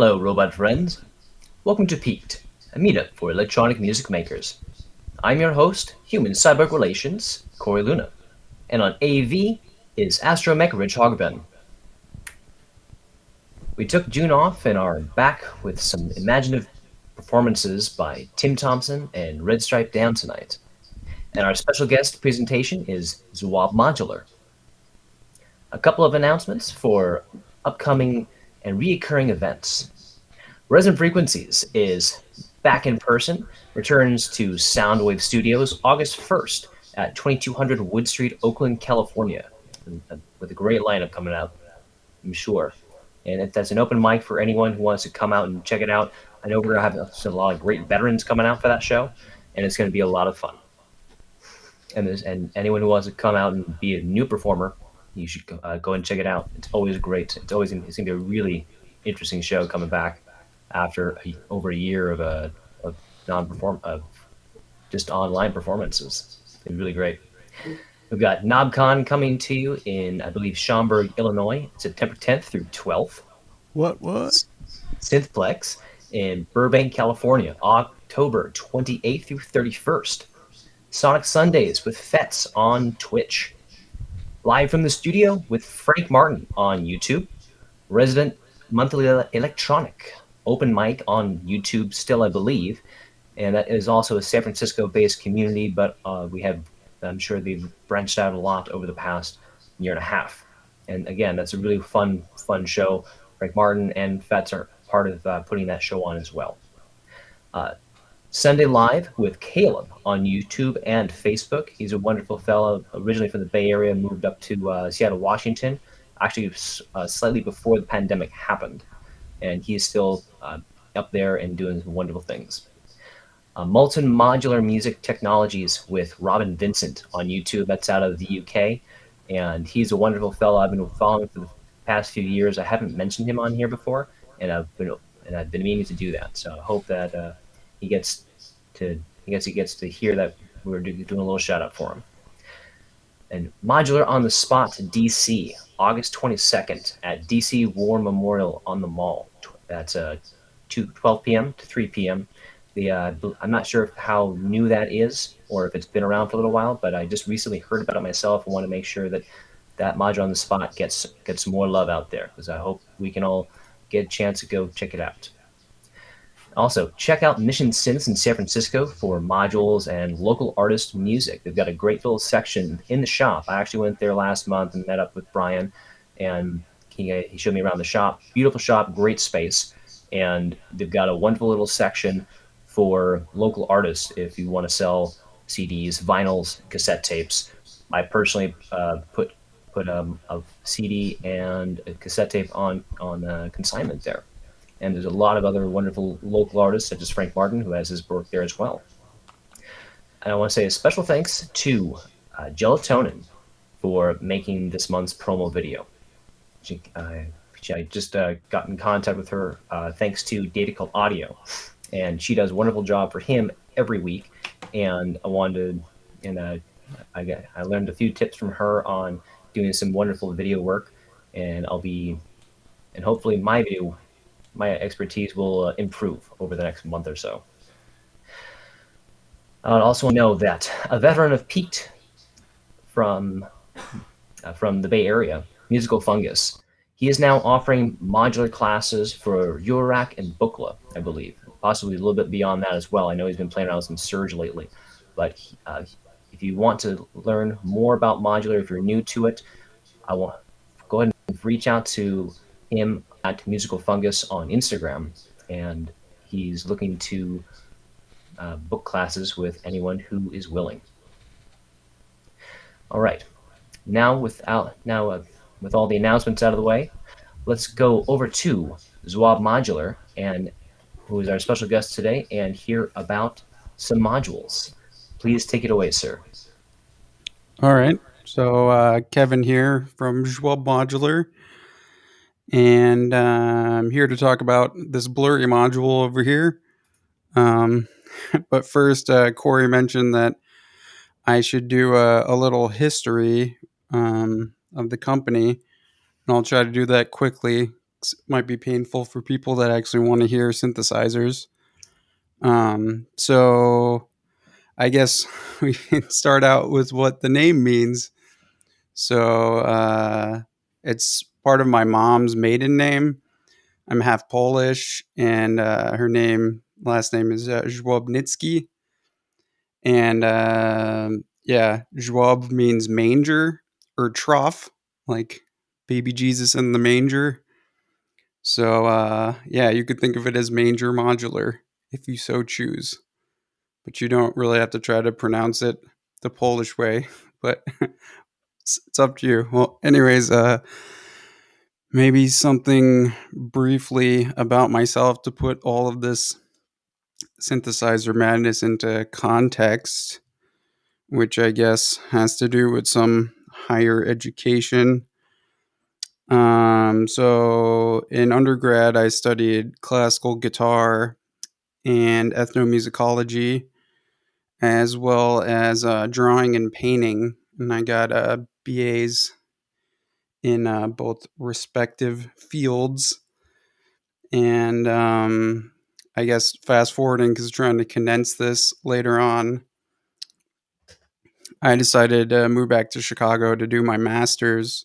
Hello, robot friends. Welcome to Piqued, a meetup for electronic music makers. I'm your host, Human Cyborg Relations, Cory Luna, and on AV is Astromech Rich Hogben. We took June off and are back with some imaginative performances by Tim Thompson and redstripedown tonight. And our special guest presentation is Zwab Modular. A couple of announcements for upcoming and reoccurring events. Resident Frequencies is back in person, returns to Soundwave Studios August 1st at 2200 Wood Street, Oakland, California, with a great lineup coming out, I'm sure. And if that's an open mic for anyone who wants to come out and check it out, I know we're going to have a lot of great veterans coming out for that show, and it's going to be a lot of fun. And anyone who wants to come out and be a new performer, you should go and check it out. It's always great. It's going to be a really interesting show coming back after over a year of just online performances. It's really great. We've got KnobCon coming to you in, I believe, Schaumburg, Illinois, September 10th through 12th. What? Synthplex in Burbank, California, October 28th through 31st. Sonic Sundays with Fets on Twitch. Live from the studio with Frank Martin on YouTube. Resident Monthly Electronic open mic on YouTube still, I believe. And that is also a San Francisco-based community, but I'm sure they've branched out a lot over the past year and a half. And again, that's a really fun show. Frank Martin and Fets are part of putting that show on as well. Sunday Live with Caleb on YouTube and Facebook. He's a wonderful fellow, originally from the Bay Area, moved up to Seattle, Washington, actually slightly before the pandemic happened. And he's still up there and doing some wonderful things. Molten Modular Music Technologies with Robin Vincent on YouTube. That's out of the UK. And he's a wonderful fellow I've been following for the past few years. I haven't mentioned him on here before, and I've been meaning to do that. So I hope that he gets to hear that we're doing a little shout out for him. And Modular on the Spot DC, August 22nd at DC War Memorial on the Mall. That's 12 p.m. to 3 p.m. I'm not sure how new that is or if it's been around for a little while, but I just recently heard about it myself and want to make sure that Modular on the Spot gets more love out there, because I hope we can all get a chance to go check it out. Also, check out Mission Synths in San Francisco for modules and local artist music. They've got a great little section in the shop. I actually went there last month and met up with Brian, and he showed me around the shop. Beautiful shop, great space, and they've got a wonderful little section for local artists if you want to sell CDs, vinyls, cassette tapes. I personally put a CD and a cassette tape on consignment there. And there's a lot of other wonderful local artists, such as Frank Martin, who has his work there as well. And I want to say a special thanks to Gelatonin for making this month's promo video. I just got in contact with her thanks to Data Cult Audio. And she does a wonderful job for him every week. And I wanted to, I learned a few tips from her on doing some wonderful video work. And hopefully my expertise will improve over the next month or so. I also know that a veteran of Piqued from the Bay Area, Musical Fungus, he is now offering modular classes for Eurorack and Bukla, I believe, possibly a little bit beyond that as well. I know he's been playing around with some Surge lately, but if you want to learn more about modular, if you're new to it, go ahead and reach out to him at Musical Fungus on Instagram, and he's looking to book classes with anyone who is willing. All right, now with all the announcements out of the way, let's go over to Zwab Modular, and who is our special guest today, and hear about some modules. Please take it away, sir. All right. So Kevin here from Zwab Modular. And I'm here to talk about this blurry module over here. But first, Cory mentioned that I should do a little history of the company. And I'll try to do that quickly might be painful for people that actually want to hear synthesizers. So I guess we can start out with what the name means. So it's part of my mom's maiden name. I'm half Polish, and her last name is Zwabnitsky. And yeah, Zwab means manger or trough, like baby Jesus in the manger. So yeah, you could think of it as manger modular if you so choose, but you don't really have to try to pronounce it the Polish way. But it's up to you. Well, anyways, maybe something briefly about myself to put all of this synthesizer madness into context, which I guess has to do with some higher education. So in undergrad, I studied classical guitar and ethnomusicology, as well as drawing and painting. And I got BAs in both respective fields. And I guess fast forwarding, because trying to condense this later on, I decided to move back to Chicago to do my master's.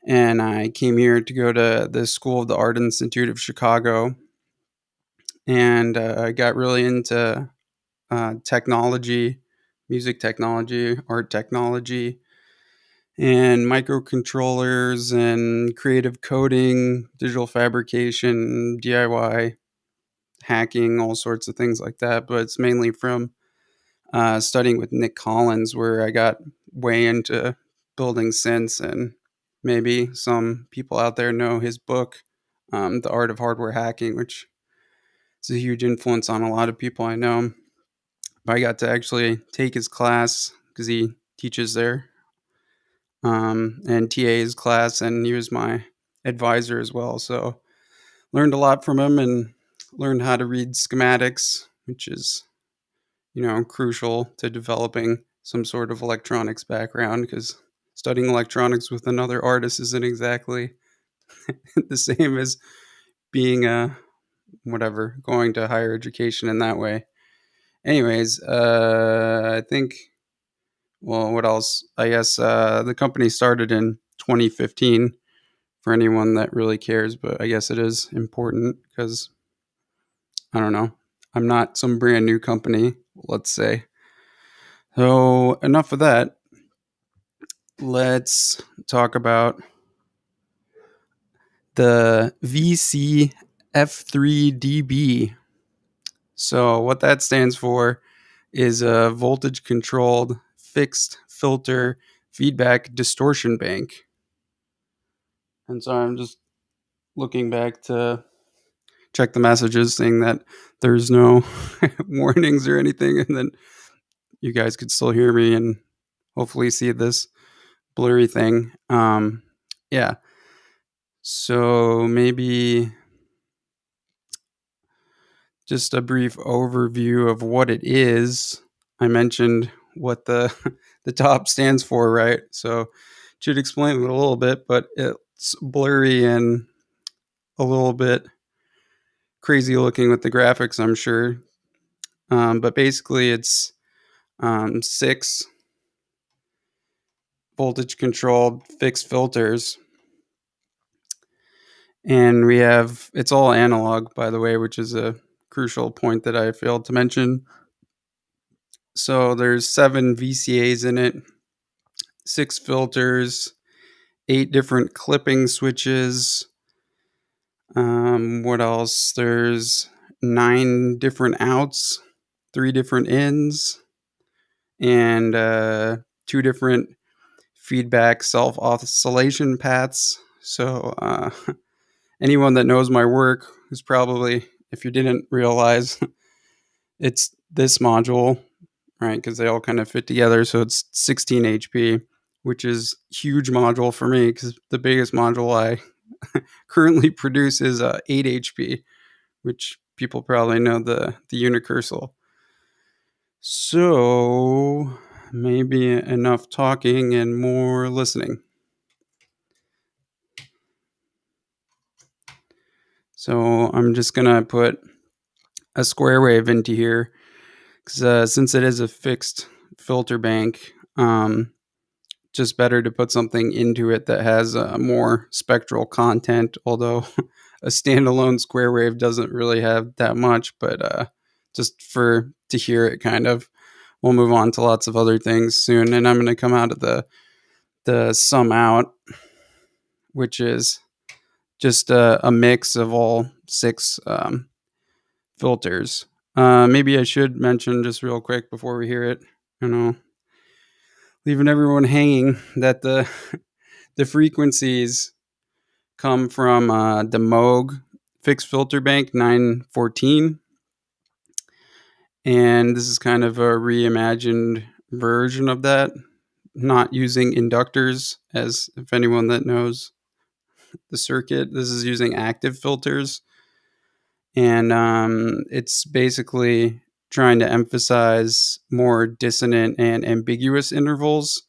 And I came here to go to the School of the Art Institute of Chicago. And I got really into technology, music technology, art technology, and microcontrollers and creative coding, digital fabrication, DIY, hacking, all sorts of things like that. But it's mainly from studying with Nick Collins, where I got way into building synths. And maybe some people out there know his book, The Art of Hardware Hacking, which is a huge influence on a lot of people I know. But I got to actually take his class because he teaches there, and TA his class, and he was my advisor as well. So learned a lot from him and learned how to read schematics, which is, crucial to developing some sort of electronics background, because studying electronics with another artist isn't exactly the same as being going to higher education in that way. Anyways, I think, well, what else? I guess the company started in 2015 for anyone that really cares, but I guess it is important because, I don't know, I'm not some brand new company, let's say. So, enough of that. Let's talk about the VCF3DB. So, what that stands for is a voltage controlled fixed filter feedback distortion bank. And so I'm just looking back to check the messages saying that there's no warnings or anything, and then you guys could still hear me and hopefully see this blurry thing. Yeah. So maybe just a brief overview of what it is. I mentioned what the the top stands for, right? So should explain it a little bit, but it's blurry and a little bit crazy looking with the graphics, I'm sure. But basically, it's 6 voltage controlled fixed filters. And it's all analog, by the way, which is a crucial point that I failed to mention. So there's 7 VCAs in it, 6 filters, 8 different clipping switches. What else? There's 9 different outs, 3 different ins, and 2 different feedback self-oscillation paths. So anyone that knows my work is probably, if you didn't realize, it's this module, right? Because they all kind of fit together. So it's 16 HP, which is huge module for me because the biggest module I currently produce is 8 HP, which people probably know the unicursal. So maybe enough talking and more listening. So I'm just going to put a square wave into here because since it is a fixed filter bank, just better to put something into it that has more spectral content, although a standalone square wave doesn't really have that much, but just to hear it kind of. We'll move on to lots of other things soon, and I'm going to come out of the sum out, which is just a mix of all 6 filters. Maybe I should mention just real quick before we hear it, leaving everyone hanging, that the frequencies come from the Moog fixed filter bank 914, and this is kind of a reimagined version of that, not using inductors, as if anyone that knows the circuit. This is using active filters, and it's basically trying to emphasize more dissonant and ambiguous intervals.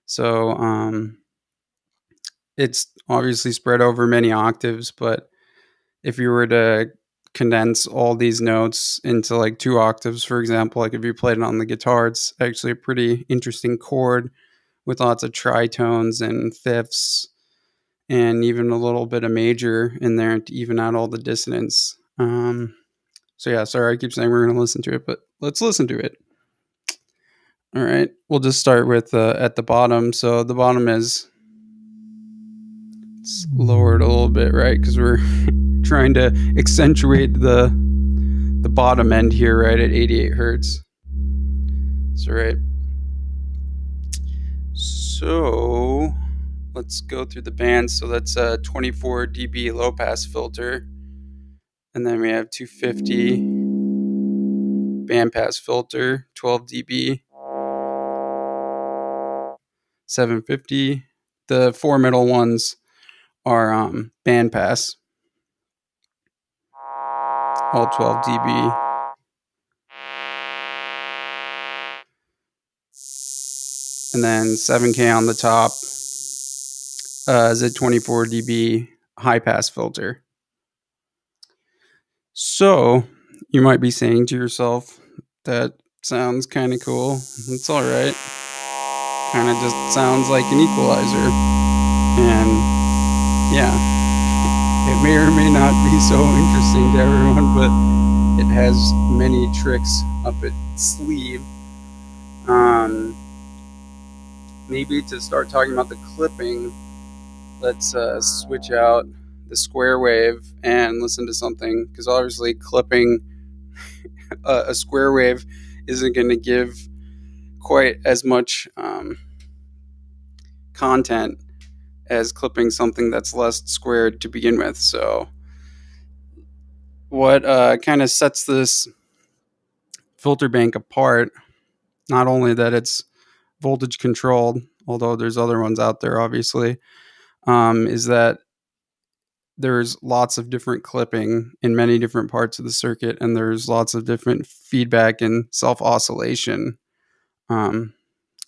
So it's obviously spread over many octaves, but if you were to condense all these notes into like 2 octaves, for example, like if you played it on the guitar, it's actually a pretty interesting chord with lots of tritones and fifths and even a little bit of major in there to even out all the dissonance. So yeah, sorry, I keep saying we're going to listen to it, but let's listen to it. All right, we'll just start with at the bottom. So the bottom is, it's lowered a little bit, right? Because we're trying to accentuate the bottom end here, right, at 88 hertz. That's right. So let's go through the bands. So that's a 24 dB low pass filter, and then we have 250 band pass filter, 12 dB, 750. The 4 middle ones are band pass, all 12 dB. And then 7K on the top is a 24 dB high pass filter. So you might be saying to yourself, that sounds kind of cool. It's all right. Kind of just sounds like an equalizer. And yeah, it may or may not be so interesting to everyone, but it has many tricks up its sleeve. Maybe to start talking about the clipping, let's switch out the square wave and listen to something, because obviously clipping a square wave isn't going to give quite as much content as clipping something that's less squared to begin with. So what kind of sets this filter bank apart, not only that it's voltage controlled, although there's other ones out there obviously, is that there's lots of different clipping in many different parts of the circuit, and there's lots of different feedback and self-oscillation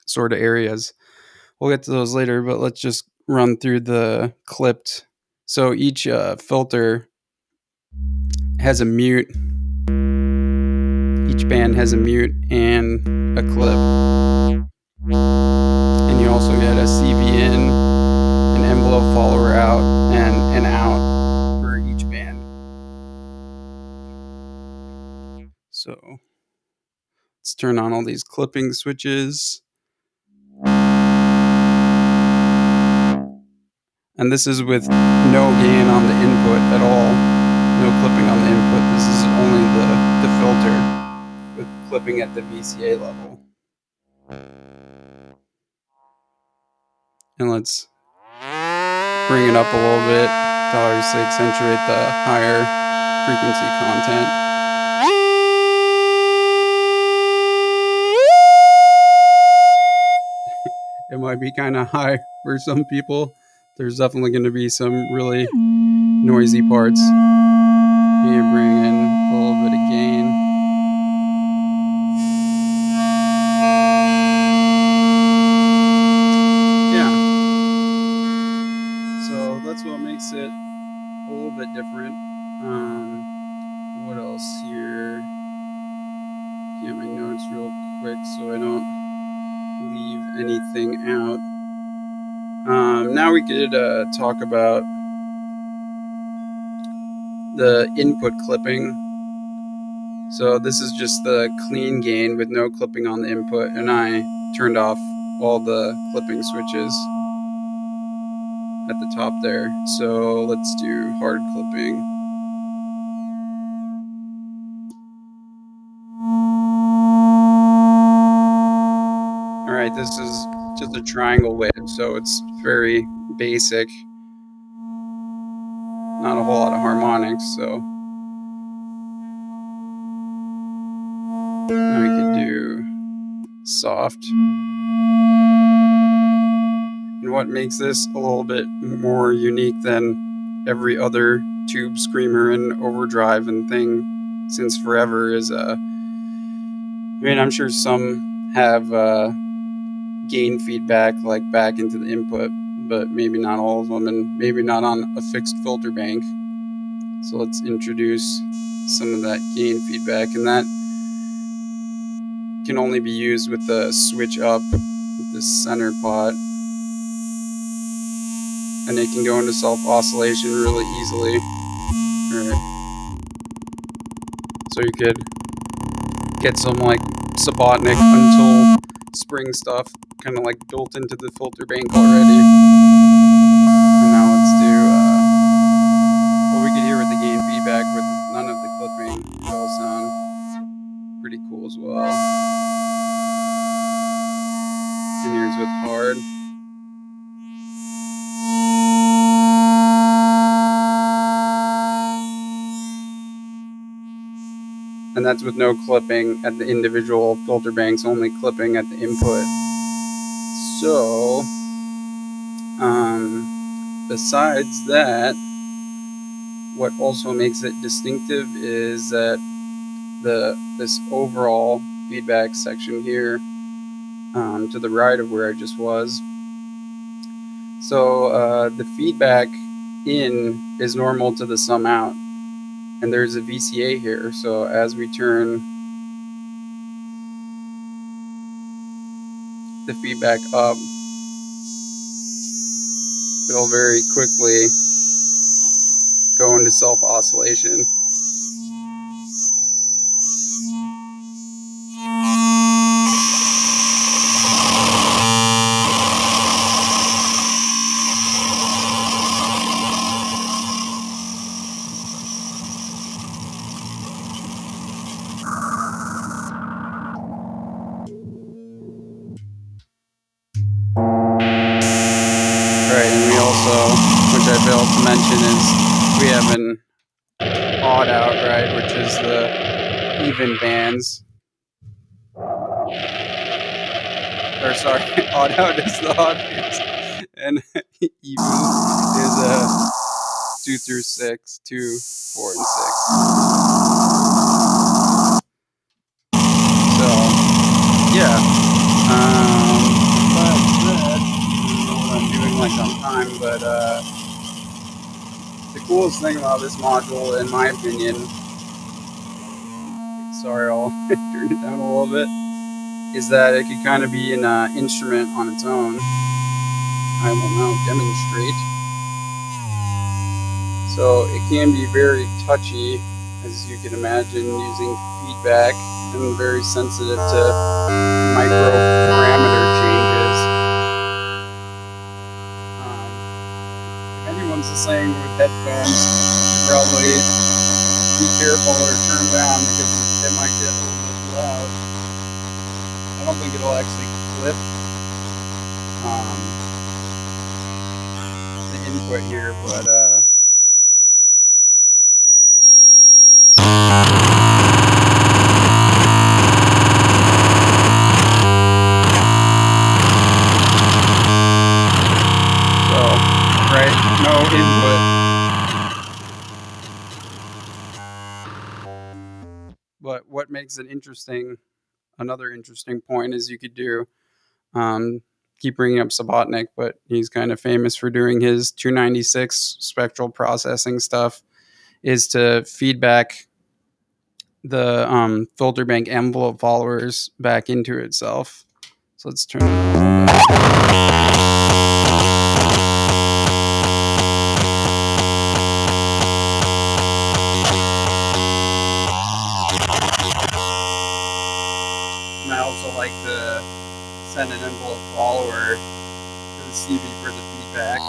sort of areas. We'll get to those later, but let's just run through the clipped. So each filter has a mute. Each band has a mute and a clip. And you also get a CV in, an envelope follower out, and an out for each band. So let's turn on all these clipping switches. And this is with no gain on the input at all. No clipping on the input. This is only the filter with clipping at the VCA level. And let's bring it up a little bit to obviously accentuate the higher frequency content. It might be kind of high for some people. There's definitely going to be some really noisy parts. You bring in a little bit of gain. Yeah. So that's what makes it a little bit different. What else here? Get my notes real quick so I don't leave anything out. Now we could talk about the input clipping. So this is just the clean gain with no clipping on the input, and I turned off all the clipping switches at the top there. So let's do hard clipping. All right, this is just a triangle wave, so it's very basic. Not a whole lot of harmonics, so now we could do soft. And what makes this a little bit more unique than every other tube screamer and overdrive and thing since forever is I'm sure some have gain feedback like back into the input, but maybe not all of them, and maybe not on a fixed filter bank. So let's introduce some of that gain feedback, and that can only be used with the switch up with this center pot, and it can go into self-oscillation really easily. Alright. So you could get some like Subotnick until spring stuff kind of like built into the filter bank already. And now let's do what we could hear with the gain feedback with none of the clipping. It all sound pretty cool as well. And here's with hard. And that's with no clipping at the individual filter banks, only clipping at the input. So, besides that, what also makes it distinctive is that this overall feedback section here, to the right of where I just was. So the feedback in is normal to the sum out. And there's a VCA here, so as we turn the feedback up, it'll very quickly go into self-oscillation. Which I failed to mention, is we have an odd out, right, which is the even bands. Or sorry, odd out is the odd bands, and even is 2 through 6, 2, 4, and 6. So yeah, besides that, I don't know what I'm doing like on time, but the coolest thing about this module, in my opinion, sorry, I'll turn it down a little bit, is that it could kind of be an instrument on its own. I will now demonstrate. So it can be very touchy, as you can imagine, using feedback, and very sensitive to micro parameter changes. If anyone's the same with headphones, you should probably be careful or turn down, because it might get a little bit loud. I don't think it'll actually clip the input here, but no input. But what makes it interesting, another interesting point, is you could do, keep bringing up Subotnick, but he's kind of famous for doing his 296 spectral processing stuff. is to feedback the filter bank envelope followers back into itself. So let's turn it on a little bit. And I also like to send an envelope follower to the CV for the feedback.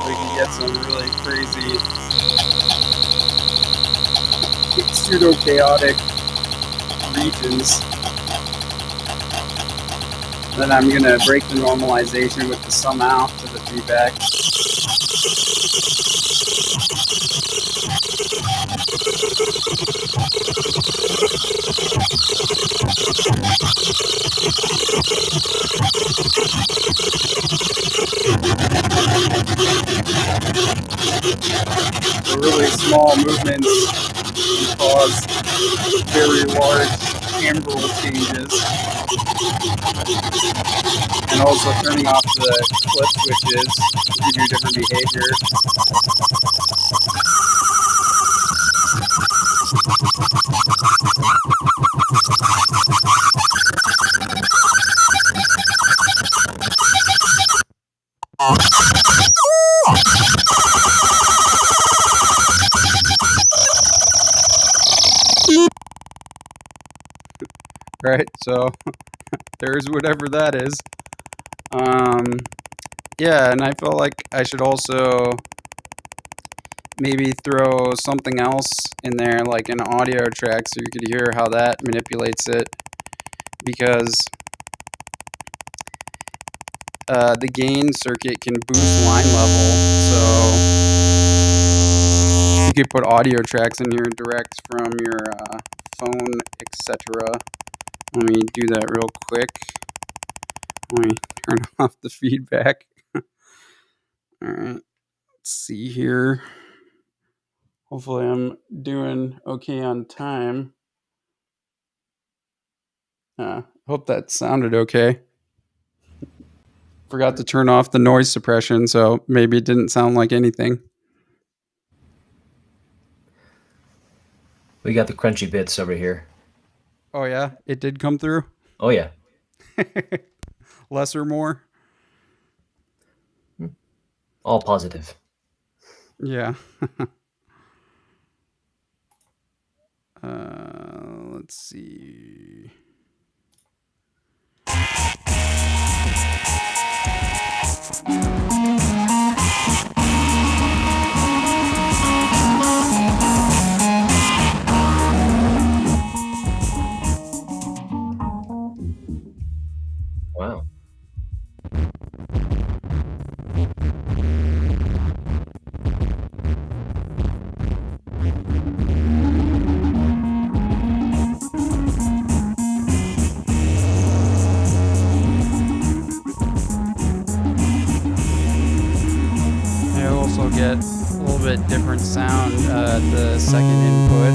We can get some really crazy, pseudo-chaotic regions. Then I'm going to break the normalization with the sum out to the feedback. The really small movements can cause very large timbral changes. And also turning off the clip switches to give you different behavior. Right, so there's whatever that is. Yeah, and I felt like I should also maybe throw something else in there, like an audio track, so you could hear how that manipulates it, because the gain circuit can boost line level, so you could put audio tracks in here direct from your phone, etc. Let me do that real quick. Let me turn off the feedback. All right, let's see here. Hopefully I'm doing okay on time. Hope that sounded okay. Forgot to turn off the noise suppression, so maybe it didn't sound like anything. We got the crunchy bits over here. Oh yeah, it did come through? Oh yeah. Less or more? All positive. Yeah. Let's see. Wow. I also get a little bit different sound at the second input.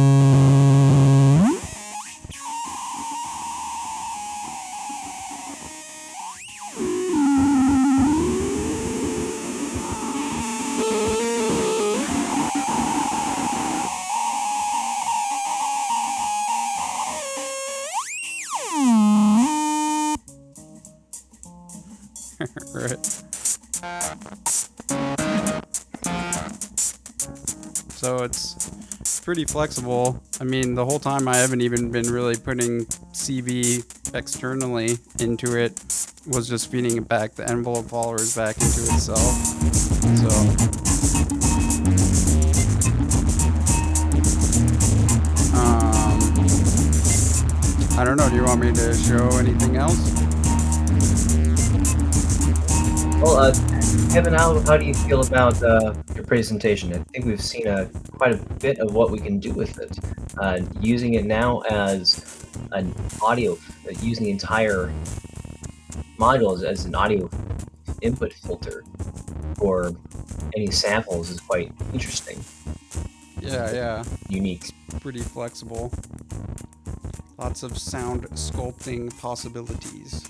Right. So it's pretty flexible. I mean, the whole time I haven't even been really putting CV externally into it. Was just feeding it back, the envelope followers back into itself. So I don't know. Do you want me to show anything else? Well, Kevin, how do you feel about your presentation? I think we've seen quite a bit of what we can do with it. Using it now as an audio, using the entire module as an audio input filter for any samples is quite interesting. Yeah. Unique. Pretty flexible. Lots of sound sculpting possibilities.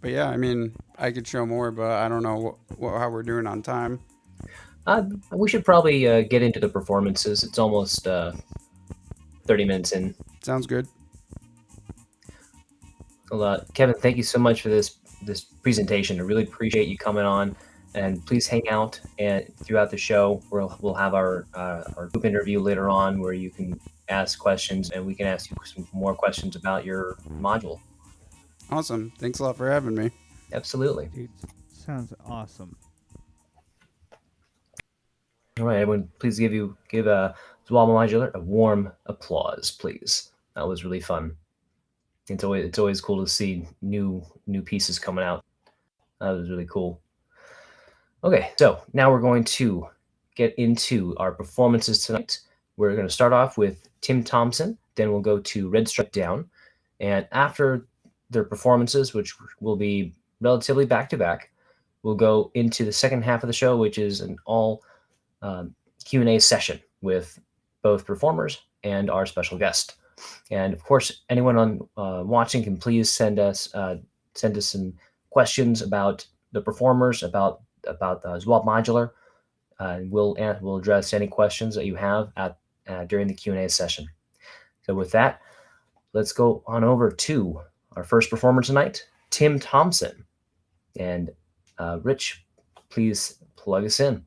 But yeah, I mean, I could show more, but I don't know how we're doing on time. We should probably get into the performances. It's almost 30 minutes in. Sounds good. Well, Kevin, thank you so much for this presentation. I really appreciate you coming on. And please hang out and throughout the show. We'll have our group interview later on where you can ask questions and we can ask you some more questions about your module. Awesome. Thanks a lot for having me. Absolutely. Dude, sounds awesome. All right, everyone, please give Zwab Modular a warm applause, please. That was really fun. It's always cool to see new pieces coming out. That was really cool. Okay, so now we're going to get into our performances tonight. We're going to start off with Tim Thompson, then we'll go to redstripedown, and after their performances, which will be relatively back to back, we'll go into the second half of the show, which is an all Q&A session with both performers and our special guest. And of course, anyone on watching can please send us some questions about the performers, about Zwab Modular. We'll address any questions that you have during the Q&A session. So with that, let's go on over to our first performer tonight, Tim Thompson. And Rich, please plug us in.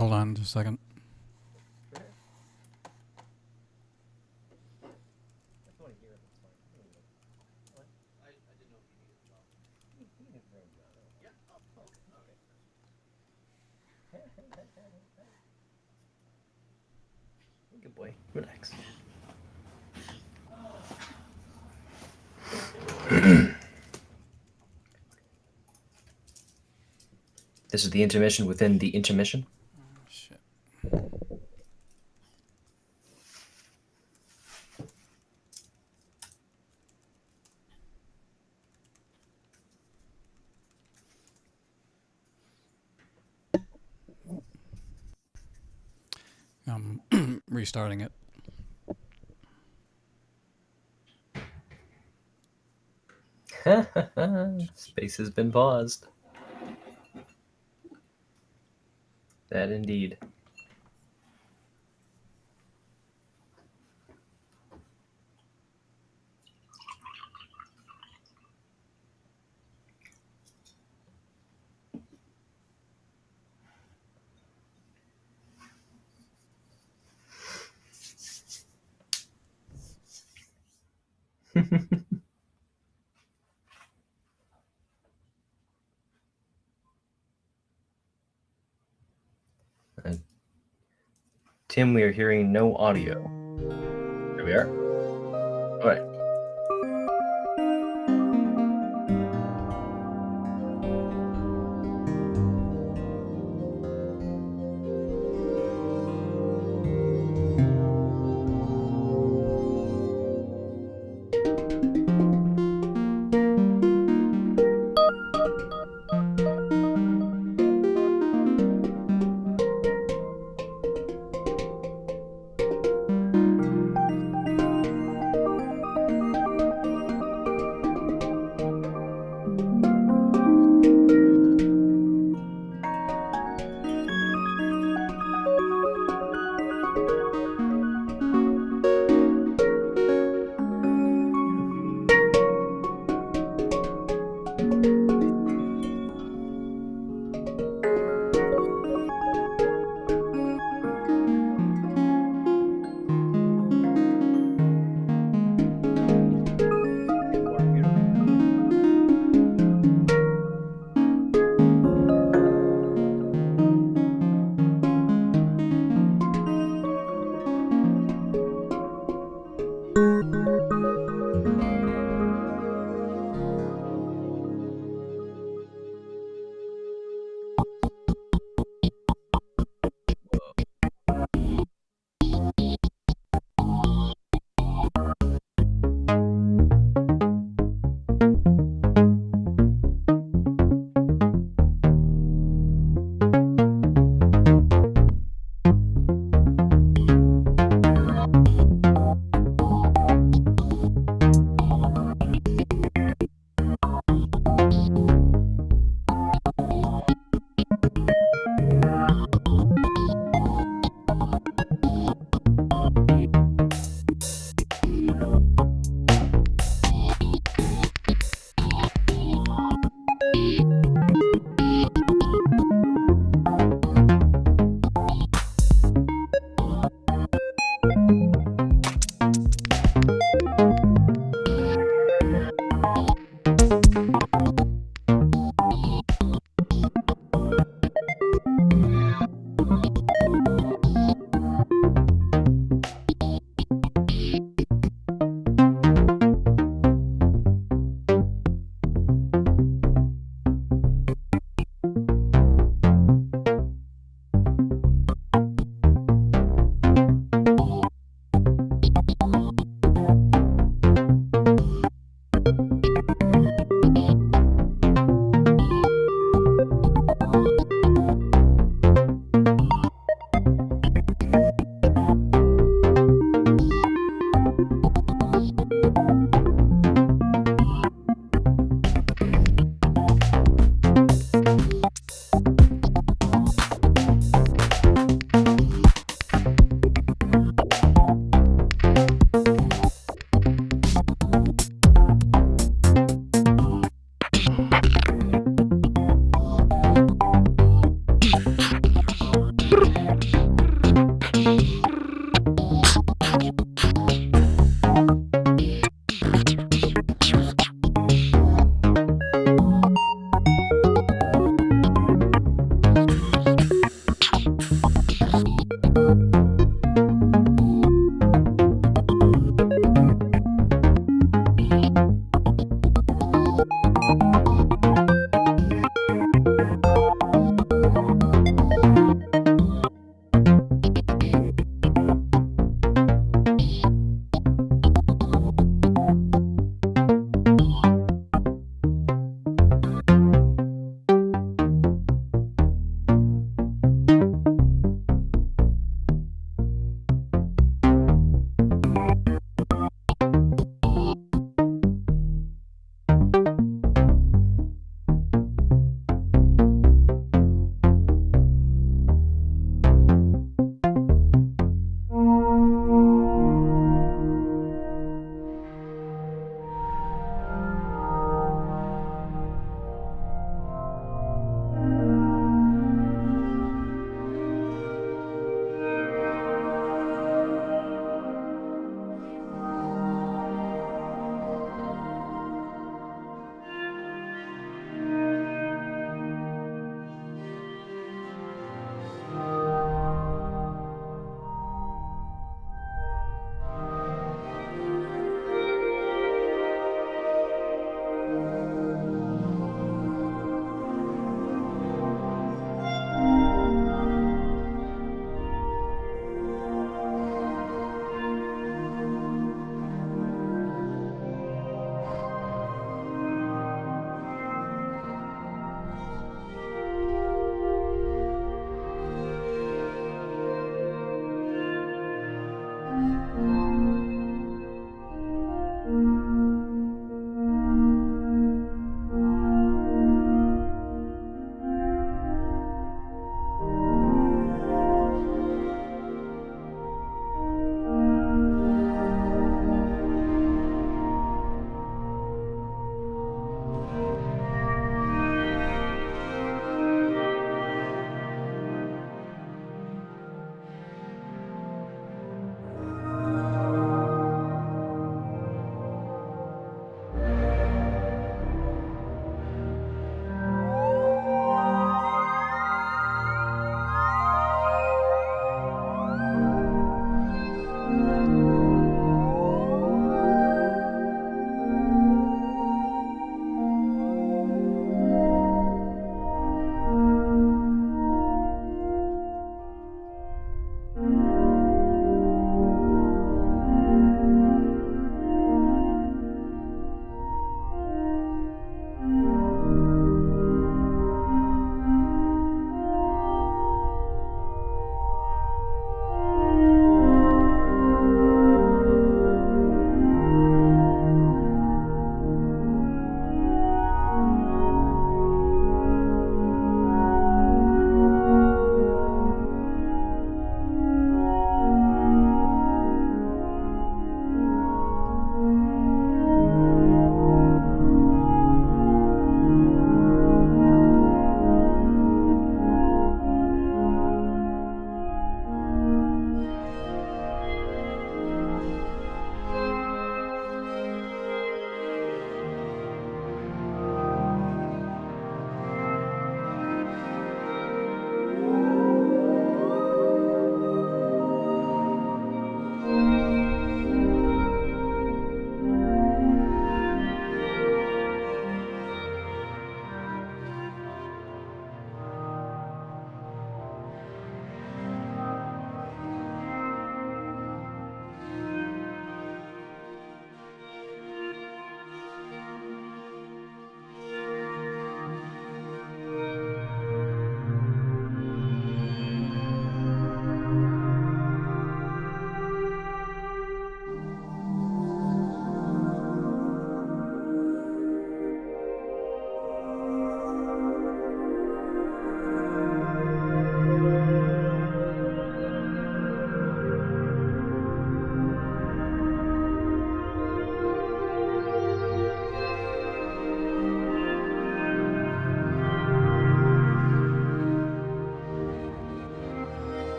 Hold on just a second. Good boy. Relax. This is the intermission within the intermission. Shit. I'm restarting it. Space has been paused. That indeed. Tim, we are hearing no audio. There we are. All right.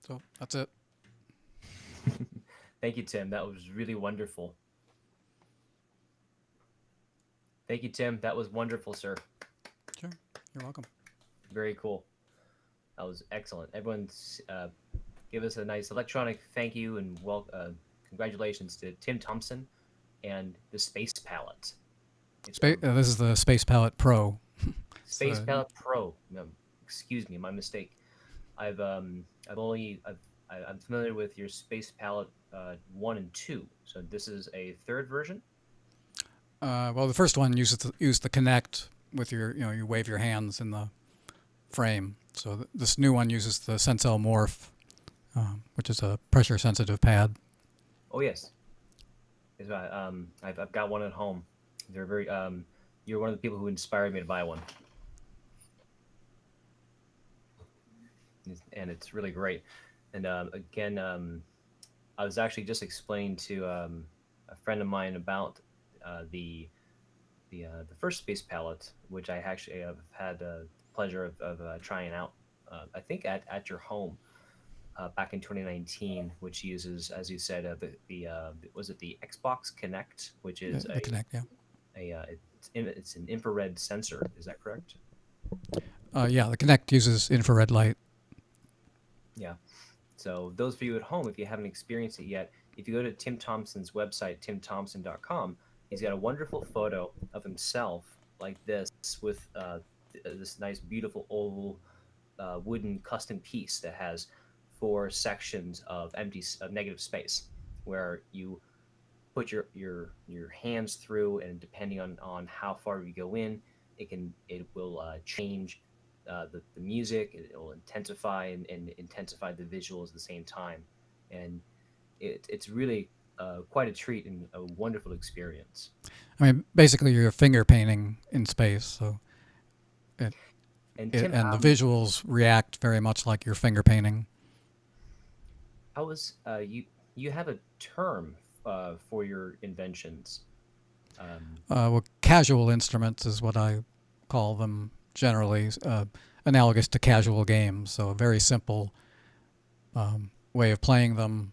So that's it. Thank you, Tim. That was really wonderful. Thank you, Tim. That was wonderful, sir. Sure. You're welcome. Very cool. That was excellent. Everyone, give us a nice electronic thank you and congratulations to Tim Thompson and the Space Palette. This is the Space Palette Pro. Space Palette Pro. No, excuse me, my mistake. I'm familiar with your Space Palette 1 and 2. So this is a third version. Well, the first one used the Connect with you wave your hands in the frame. So this new one uses the Sensel Morph, which is a pressure-sensitive pad. Oh yes, I've got one at home. They're very. You're one of the people who inspired me to buy one, and it's really great. And again, I was actually just explaining to a friend of mine about the first Space Palette, which I actually have had the pleasure of trying out. I think at your home back in 2019, which uses, as you said, was it the Xbox Connect, which is the Connect, yeah. It's an infrared sensor. Is that correct? Yeah, the Connect uses infrared light. Yeah. So those of you at home, if you haven't experienced it yet, if you go to Tim Thompson's website, timthompson.com, he's got a wonderful photo of himself like this with this nice, beautiful oval wooden custom piece that has 4 sections of negative space, where you put your hands through, and depending on how far you go in, it will change the music. It will intensify and intensify the visuals at the same time, and it's really quite a treat and a wonderful experience. I mean, basically, you're finger painting in space, so the visuals react very much like you're finger painting. How was you have a term for your inventions? Well, casual instruments is what I call them. generally analogous to casual games. So a very simple way of playing them,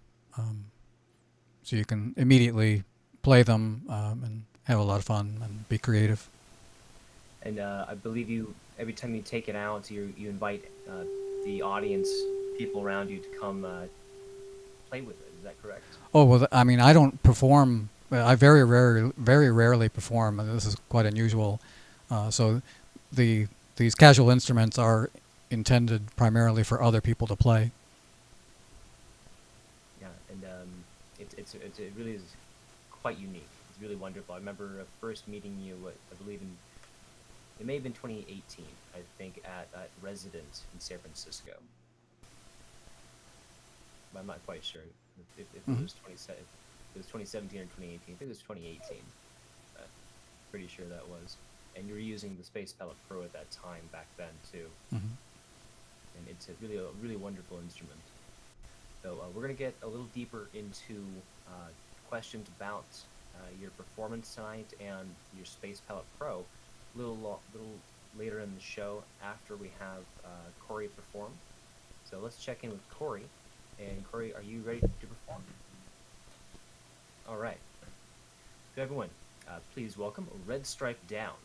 so you can immediately play them and have a lot of fun and be creative. And I believe you, every time you take it out, you invite the audience, people around you, to come play with it. Is that correct? Oh well, I mean, I don't perform. I very rarely perform, and this is quite unusual. So these casual instruments are intended primarily for other people to play. Yeah, and it really is quite unique. It's really wonderful. I remember first meeting you, I believe it may have been 2018, I think, at Resident in San Francisco. I'm not quite sure if it was 2017 or 2018. I think it was 2018. Pretty sure that was. And you were using the Space Palette Pro at that time back then too. Mm-hmm. And it's a really wonderful instrument. So we're gonna get a little deeper into questions about your performance tonight and your Space Palette Pro a little later in the show after we have Cory perform. So let's check in with Cory. And Cory, are you ready to perform? All right. So everyone, please welcome Redstripedown.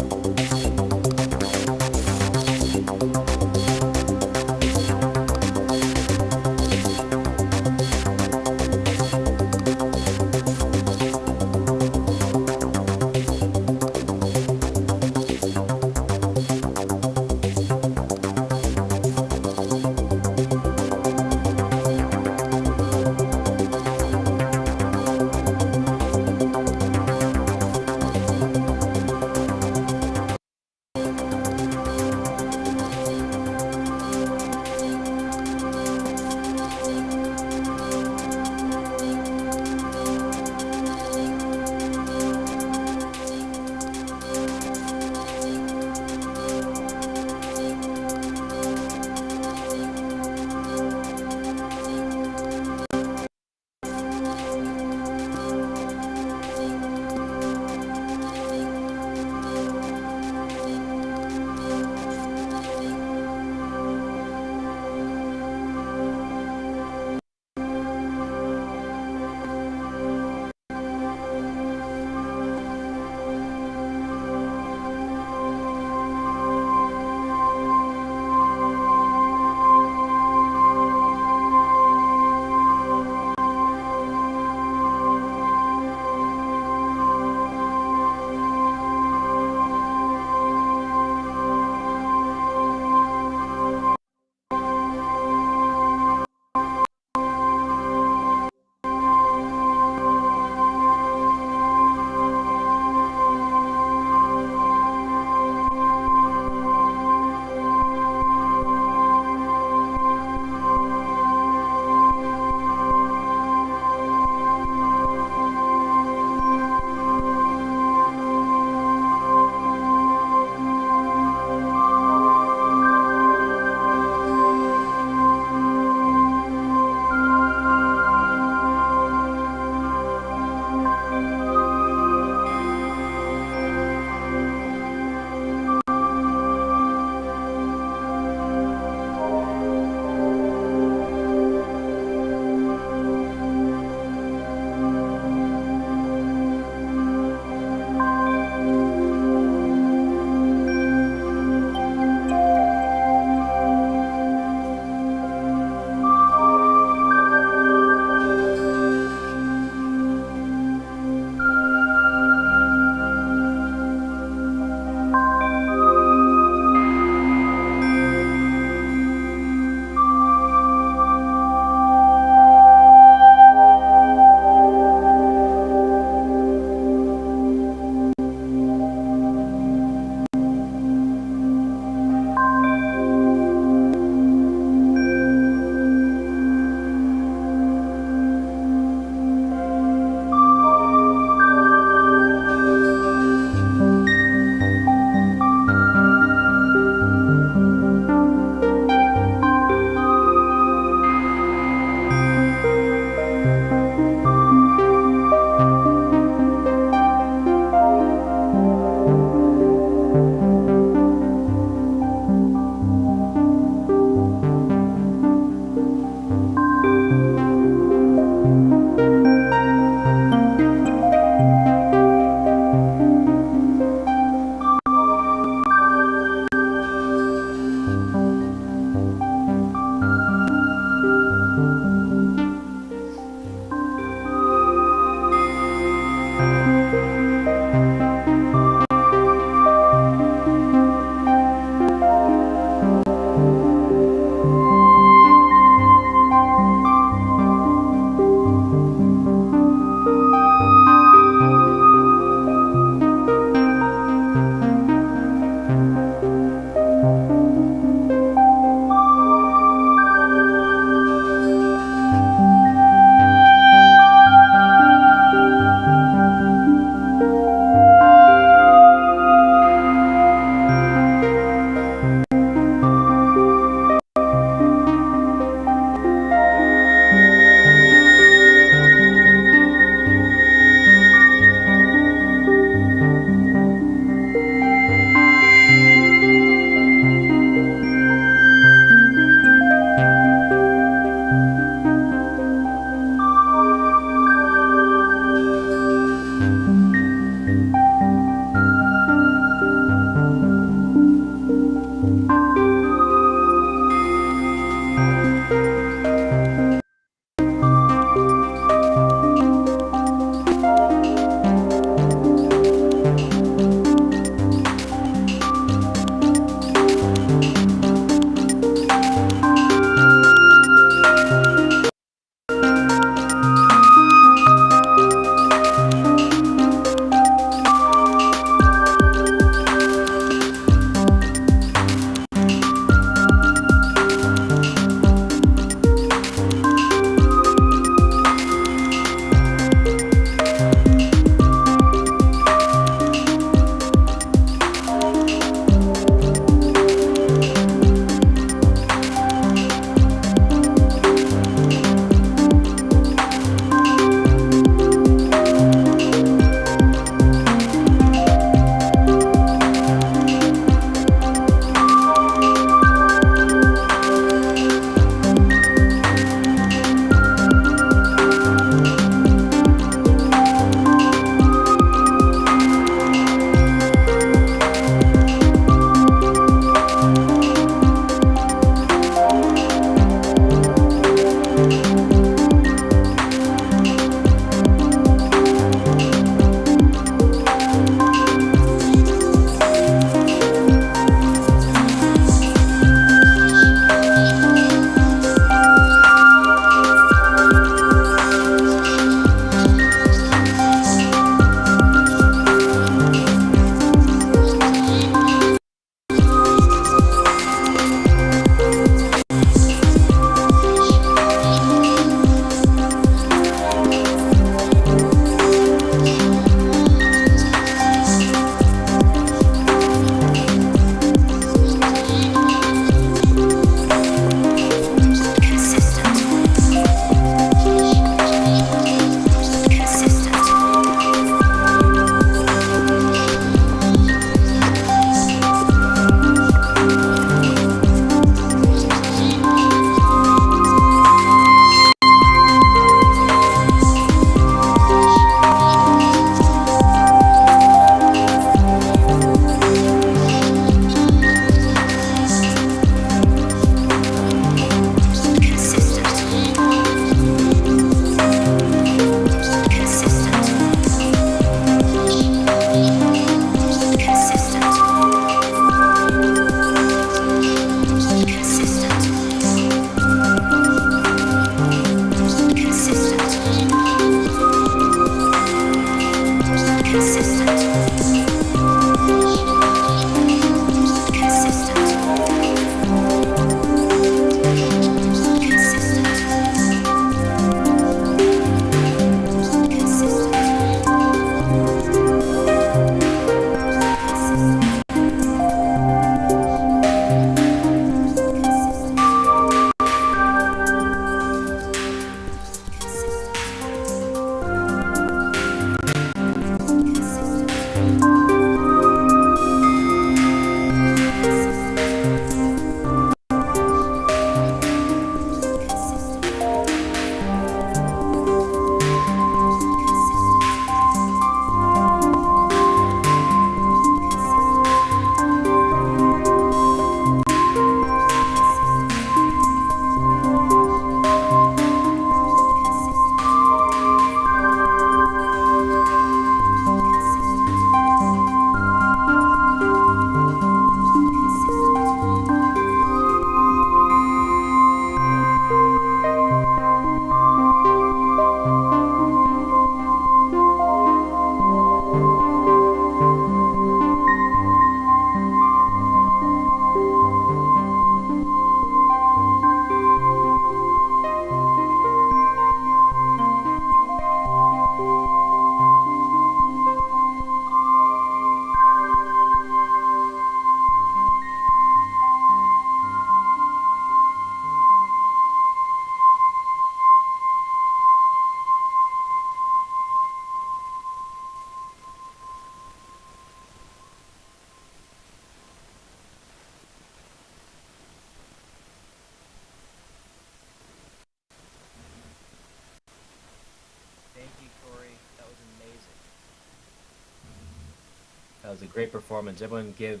That was a great performance. Everyone give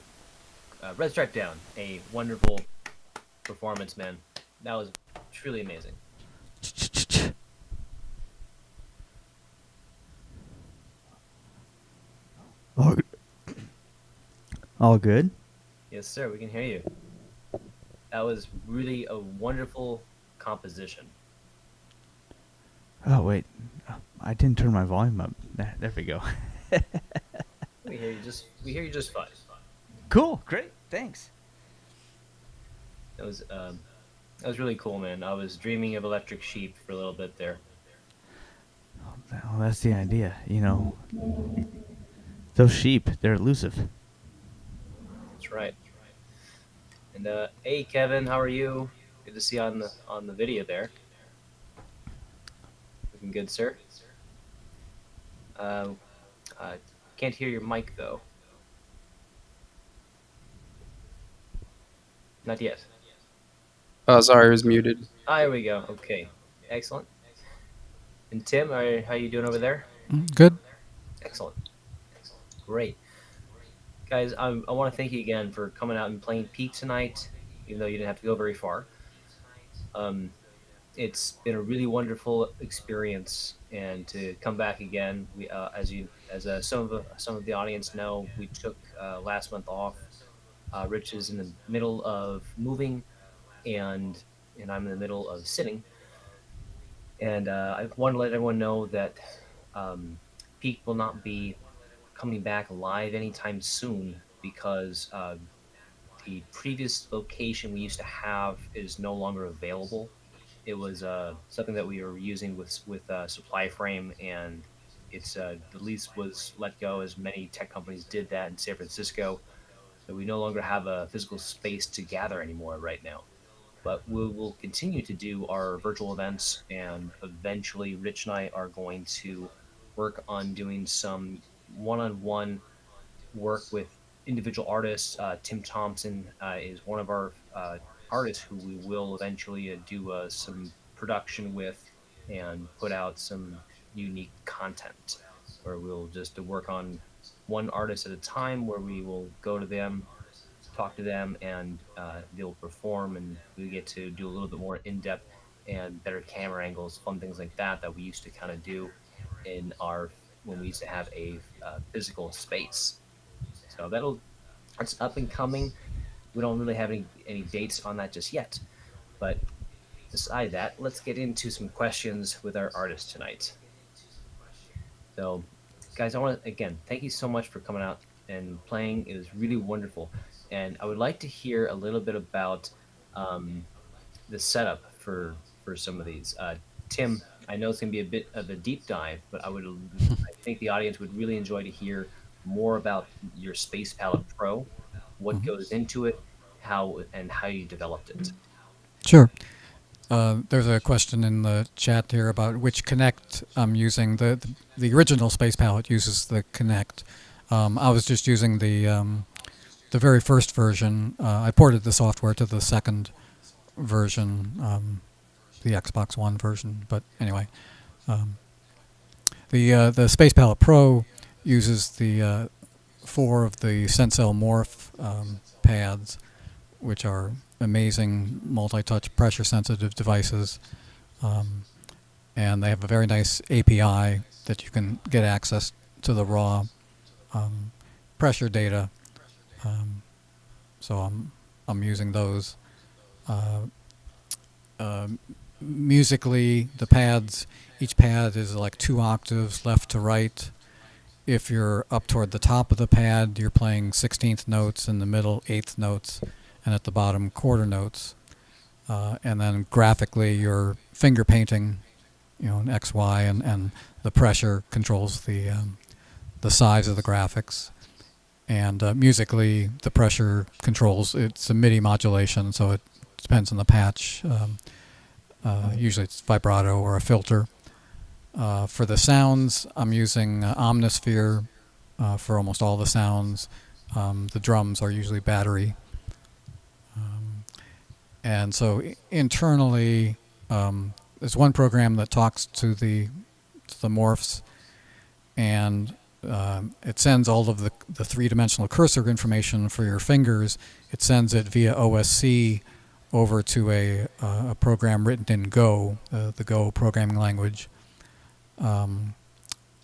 redstripedown a wonderful performance, man. That was truly amazing. All good? Yes, sir. We can hear you. That was really a wonderful composition. Oh, wait. I didn't turn my volume up. There we go. We hear you just fine. Cool. Great. Thanks. That was really cool, man. I was dreaming of Electric Sheep for a little bit there. Well, that's the idea. You know, those sheep, they're elusive. That's right. And hey, Kevin, how are you? Good to see you on the video there. Looking good, sir. Can't hear your mic though. Not yet. Oh, sorry, it was muted. Ah, here we go. Okay, excellent. And Tim, how you doing over there? Good. Excellent. Great. Guys, I want to thank you again for coming out and playing Piqued tonight, even though you didn't have to go very far. It's been a really wonderful experience, and to come back again, we some of the audience know, we took last month off. Rich is in the middle of moving, and I'm in the middle of sitting. And I want to let everyone know that Peak will not be coming back live anytime soon because the previous location we used to have is no longer available. It was something that we were using with Supply Frame, and it's the lease was let go, as many tech companies did that in San Francisco. So we no longer have a physical space to gather anymore right now. But we will continue to do our virtual events, and eventually Rich and I are going to work on doing some one-on-one work with individual artists. Tim Thompson is one of our artists who we will eventually do some production with and put out some unique content, where we'll just work on one artist at a time, where we will go to them, talk to them, and they'll perform, and we get to do a little bit more in-depth and better camera angles, fun things like that we used to kind of do in our when we used to have a physical space. So it's up and coming. We don't really have any dates on that just yet, but beside that, let's get into some questions with our artist tonight. So, guys, I want to again thank you so much for coming out and playing. It was really wonderful, and I would like to hear a little bit about the setup for some of these. Tim, I know it's going to be a bit of a deep dive, but I think the audience would really enjoy to hear more about your Space Palette Pro, what goes into it, how you developed it. Sure. There's a question in the chat here about which Connect I'm using. The original Space Palette uses the Connect. I was just using the very first version. I ported the software to the second version, the Xbox One version. But anyway, the Space Palette Pro uses the 4 of the Sensel Morph pads, which are amazing multi-touch pressure-sensitive devices, and they have a very nice API that you can get access to the raw pressure data. So I'm using those. Musically, the pads, each pad is like 2 octaves left to right. If you're up toward the top of the pad, you're playing 16th notes, in the middle 8th notes, and at the bottom quarter notes. And then graphically, you're finger painting, an X, Y, and the pressure controls the size of the graphics. And musically, the pressure controls, it's a MIDI modulation, so it depends on the patch. Usually it's vibrato or a filter. For the sounds, I'm using Omnisphere for almost all the sounds. The drums are usually battery. And so internally, there's one program that talks to the morphs, and it sends all of the three-dimensional cursor information for your fingers. It sends it via OSC over to a program written in Go, the Go programming language. And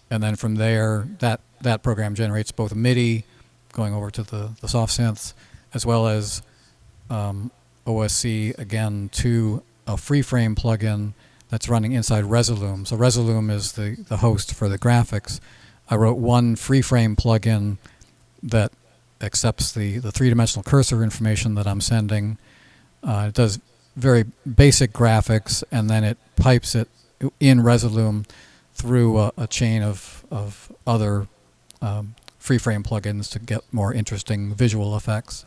then from there, that program generates both MIDI going over to the soft synths, as well as OSC again to a free-frame plugin that's running inside Resolume. So Resolume is the host for the graphics. I wrote one free-frame plugin that accepts the three-dimensional cursor information that I'm sending. It does very basic graphics, and then it pipes it in Resolume through a chain of other free-frame plugins to get more interesting visual effects.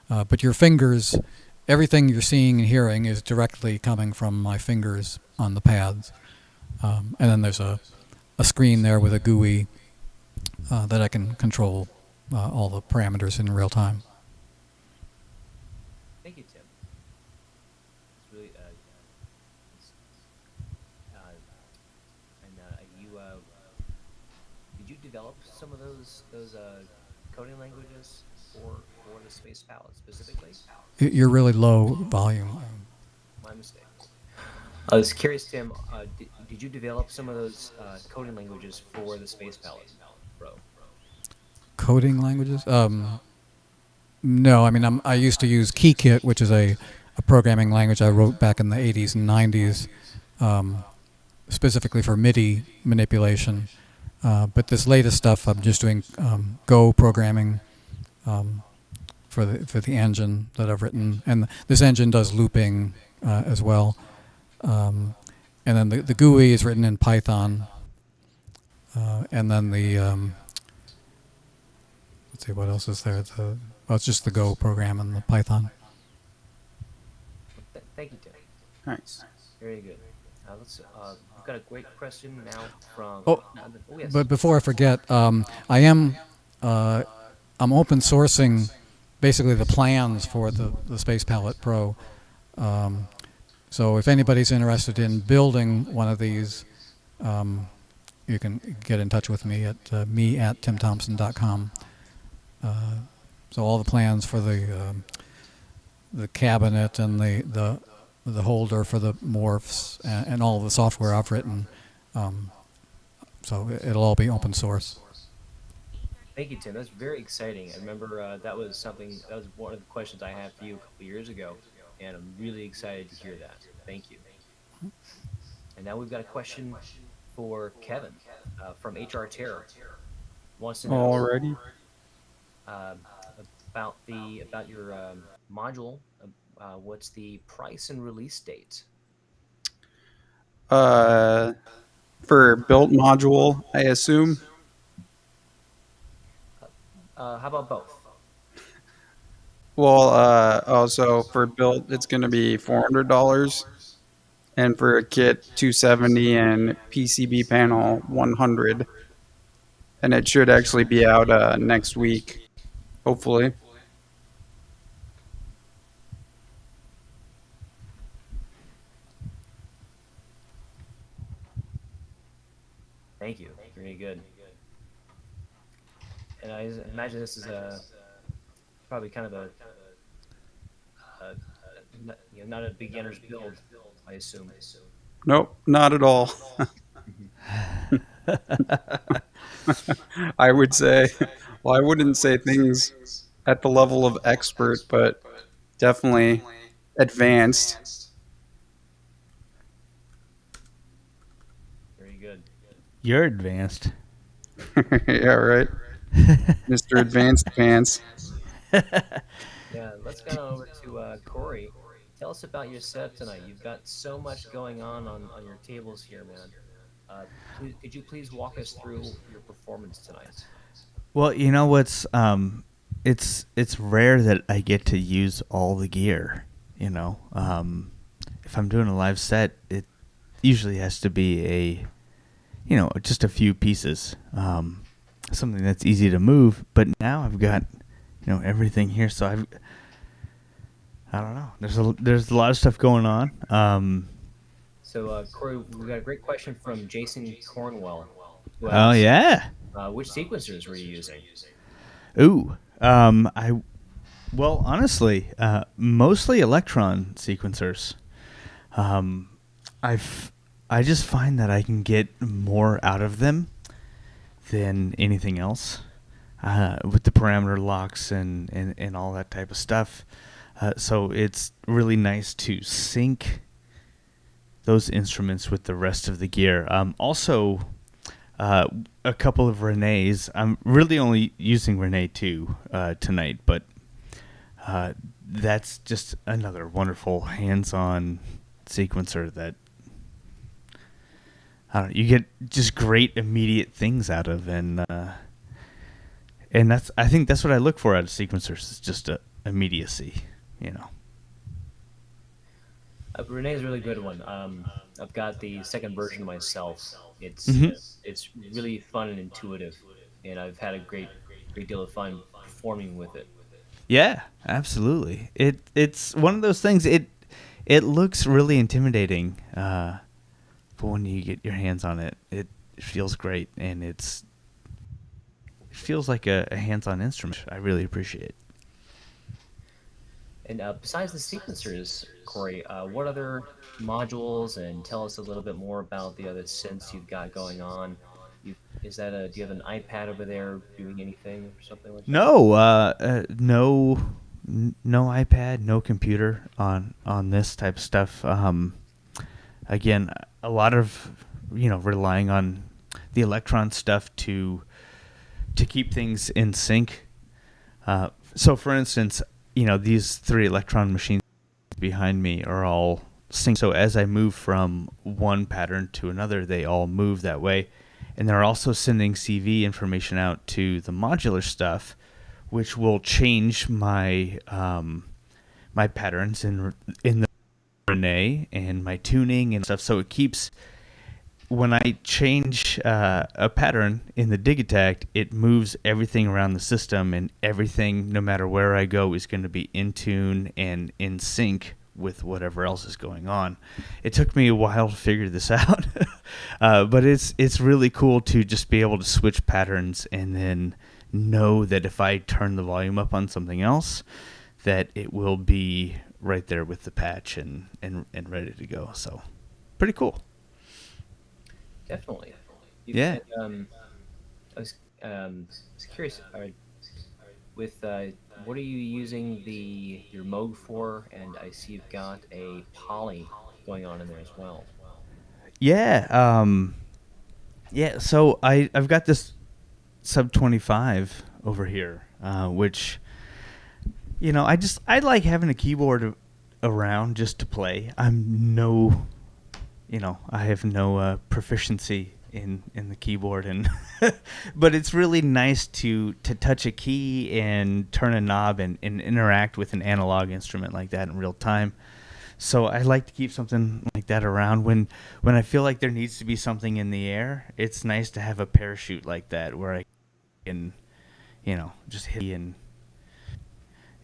But your fingers, everything you're seeing and hearing is directly coming from my fingers on the pads. And then there's a screen there with a GUI that I can control all the parameters in real time. Thank you, Tim. It's really you did you develop some of those coding languages for the space palette specifically? You're really low volume. My mistake. I was curious, Tim. Did you develop some of those coding languages for the space palette, bro? Coding languages? No, I mean I used to use KeyKit, which is a programming language I wrote back in the 80s and 90s, specifically for MIDI manipulation. But this latest stuff, I'm just doing Go programming for the engine that I've written, and this engine does looping as well. And then the GUI is written in Python, and then let's see what else is there. It's just the Go program and the Python. Thank you, Tim. Nice. Very good. We've got a great question now from. Yes. But before I forget, I'm open sourcing basically the plans for the Space Palette Pro. So if anybody's interested in building one of these, you can get in touch with me at me@timthompson.com. So all the plans for the cabinet and the holder for the morphs and all the software I've written, so it'll all be open source. Thank you, Tim. That's very exciting. I remember that was one of the questions I had for you a couple years ago, and I'm really excited to hear that. Thank you. And now we've got a question for Kevin from HR Terror. Wants to know Alrighty. about your module. What's the price and release date? For built module, I assume. How about both? Well, also for built, it's going to be $400, and for a kit, $270, and PCB panel, $100. And it should actually be out next week, hopefully. Thank you. Very good. And I imagine this is probably kind of not a beginner's build, I assume. Nope, not at all. I would say, well, I wouldn't say things at the level of expert, but definitely advanced. Very good. You're advanced. Yeah, right. Mr. Advanced Pants. Yeah, let's go over to Cory. Tell us about your setup tonight. You've got so much going on your tables here, man. Could you please walk us through your performance tonight? Well, you know what's it's rare that I get to use all the gear. You know, if I'm doing a live set, it usually has to be just a few pieces, something that's easy to move. But now I've got everything here, so I don't know. There's a lot of stuff going on. So, Cory, we got a great question from Jason Cornwell. Oh yeah. Which sequencers were you using? Ooh, well, honestly, mostly Elektron sequencers. Um, I've I just find that I can get more out of them than anything else with the parameter locks and all that type of stuff. So it's really nice to sync those instruments with the rest of the gear. Also, a couple of Renees. I'm really only using Rene 2 tonight, but that's just another wonderful hands-on sequencer that I don't know, you get just great immediate things out of, and I think that's what I look for out of sequencers is just immediacy, you know. Renee is a really good one. I've got the second version myself. It's Mhm. it's really fun and intuitive, and I've had a great deal of fun performing with it. Yeah, absolutely. It's one of those things. It looks really intimidating, but when you get your hands on it, it feels great, and it feels like a hands-on instrument. I really appreciate it. And besides the sequencers, Corey, what other modules? And tell us a little bit more about the other synths you've got going on. Do you have an iPad over there doing anything or something like that? No, no iPad, no computer on this type of stuff. Again, a lot of relying on the Elektron stuff to keep things in sync. So, for instance, these 3 Elektron machines behind me are all synced. So as I move from one pattern to another, they all move that way. And they're also sending CV information out to the modular stuff, which will change my my patterns in the Rene and my tuning and stuff. So it keeps, when I change a pattern in the Digitact, it moves everything around the system, and everything, no matter where I go, is going to be in tune and in sync with whatever else is going on. It took me a while to figure this out, but it's really cool to just be able to switch patterns and then know that if I turn the volume up on something else, that it will be right there with the patch and ready to go. So pretty cool. Definitely. Yeah. I was curious. With what are you using your Moog for? And I see you've got a poly going on in there as well. Yeah. Yeah. So I've got this sub 25 over here, which I like having a keyboard around just to play. I have no proficiency in the keyboard, and but it's really nice to touch a key and turn a knob and interact with an analog instrument like that in real time. So I like to keep something like that around when I feel like there needs to be something in the air. It's nice to have a parachute like that where I can just hit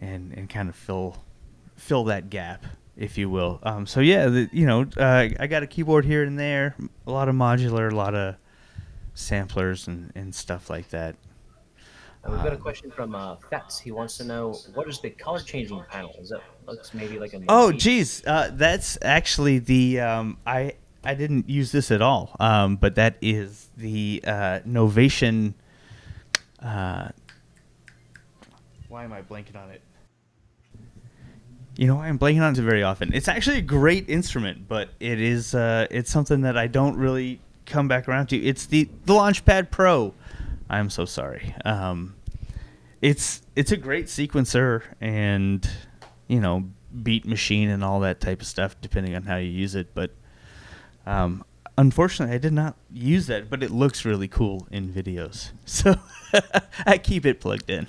and kind of fill that gap, if you will. So yeah, I got a keyboard here and there, a lot of modular, a lot of samplers and stuff like that. We've got a question from Fetz. He wants to know, what is the color changing panel? Looks maybe like a Oh, magenta. geez, that's actually the I didn't use this at all, but that is the Novation. Why am I blanking on it? I'm blanking on it very often. It's actually a great instrument, but it's something that I don't really come back around to. It's the Launchpad Pro. I'm so sorry. It's a great sequencer and beat machine and all that type of stuff, depending on how you use it. But unfortunately, I did not use that, but it looks really cool in videos, so I keep it plugged in.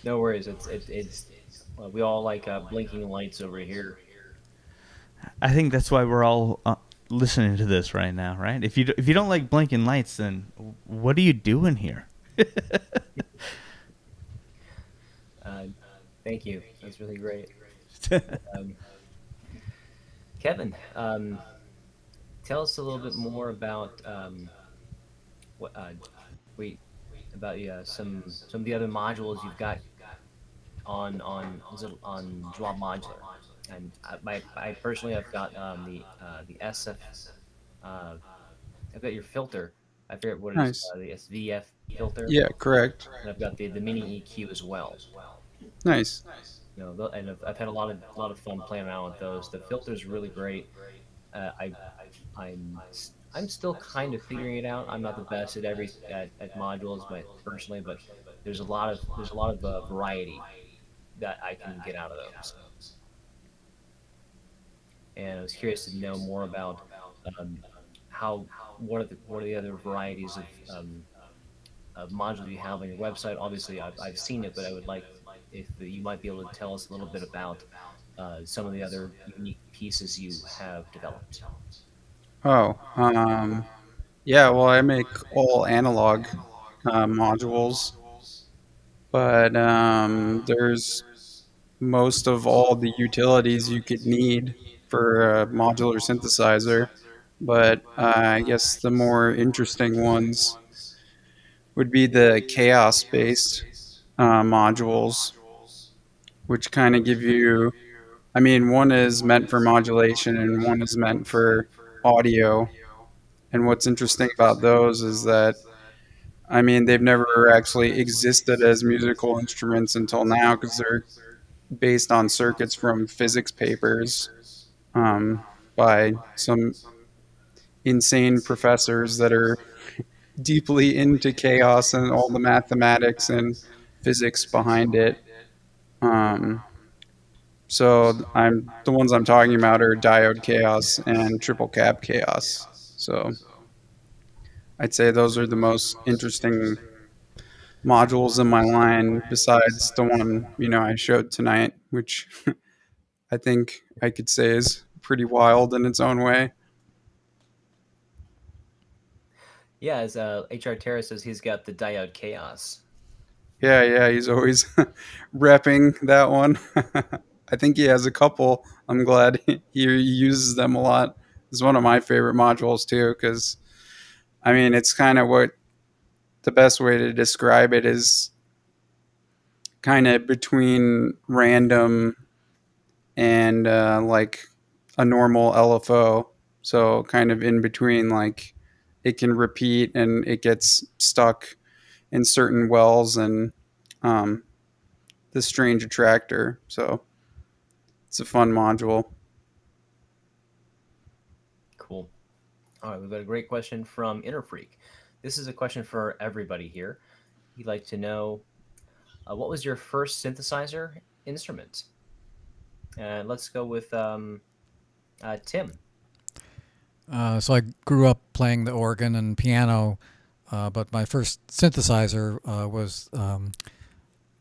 No worries. It's we all like blinking lights over here. I think that's why we're all listening to this right now, right? If you don't like blinking lights, then what are you doing here? Thank you. That's really great. Kevin, tell us a little bit more about what wait about some of the other modules you've got on Zwab Modular. And I personally have got the SF. Uh, I've got your filter. I forget what it is. Nice. The SVF filter, Yeah, correct. and I've got the mini EQ as well. Nice. And I've had a lot of fun playing around with those. The filter's really great. Uh, I I'm still kind of figuring it out. I'm not the best at at modules, personally, but there's a lot of variety that I can get out of those. And I was curious to know more about um, how what are the other varieties of modules you have on your website. Obviously, I've seen it, but I would like if you might be able to tell us a little bit about some of the other unique pieces you have developed. Oh, yeah. Well, I make all analog modules, but there's most of all the utilities you could need for a modular synthesizer. But I guess the more interesting ones would be the chaos based modules, which kind of give you, I mean, one is meant for modulation and one is meant for audio. And what's interesting about those is that, I mean, they've never actually existed as musical instruments until now because they're based on circuits from physics papers by some insane professors that are deeply into chaos and all the mathematics and physics behind it. Um, so the ones I'm talking about are diode chaos and triple cap chaos. So I'd say those are the most interesting modules in my line besides the one, I showed tonight, which I think I could say is pretty wild in its own way. Yeah, as HR Terra says, he's got the diode chaos. Yeah, he's always repping that one. I think he has a couple. I'm glad he uses them a lot. It's one of my favorite modules too, because I mean, it's kind of what the best way to describe it is kind of between random and like a normal LFO. So kind of in between, like it can repeat and it gets stuck in certain wells and um, the strange attractor. So it's a fun module. Cool. All right, we've got a great question from Interfreak. This is a question for everybody here. He'd like to know what was your first synthesizer instrument? Let's go with Tim. So I grew up playing the organ and piano, but my first synthesizer was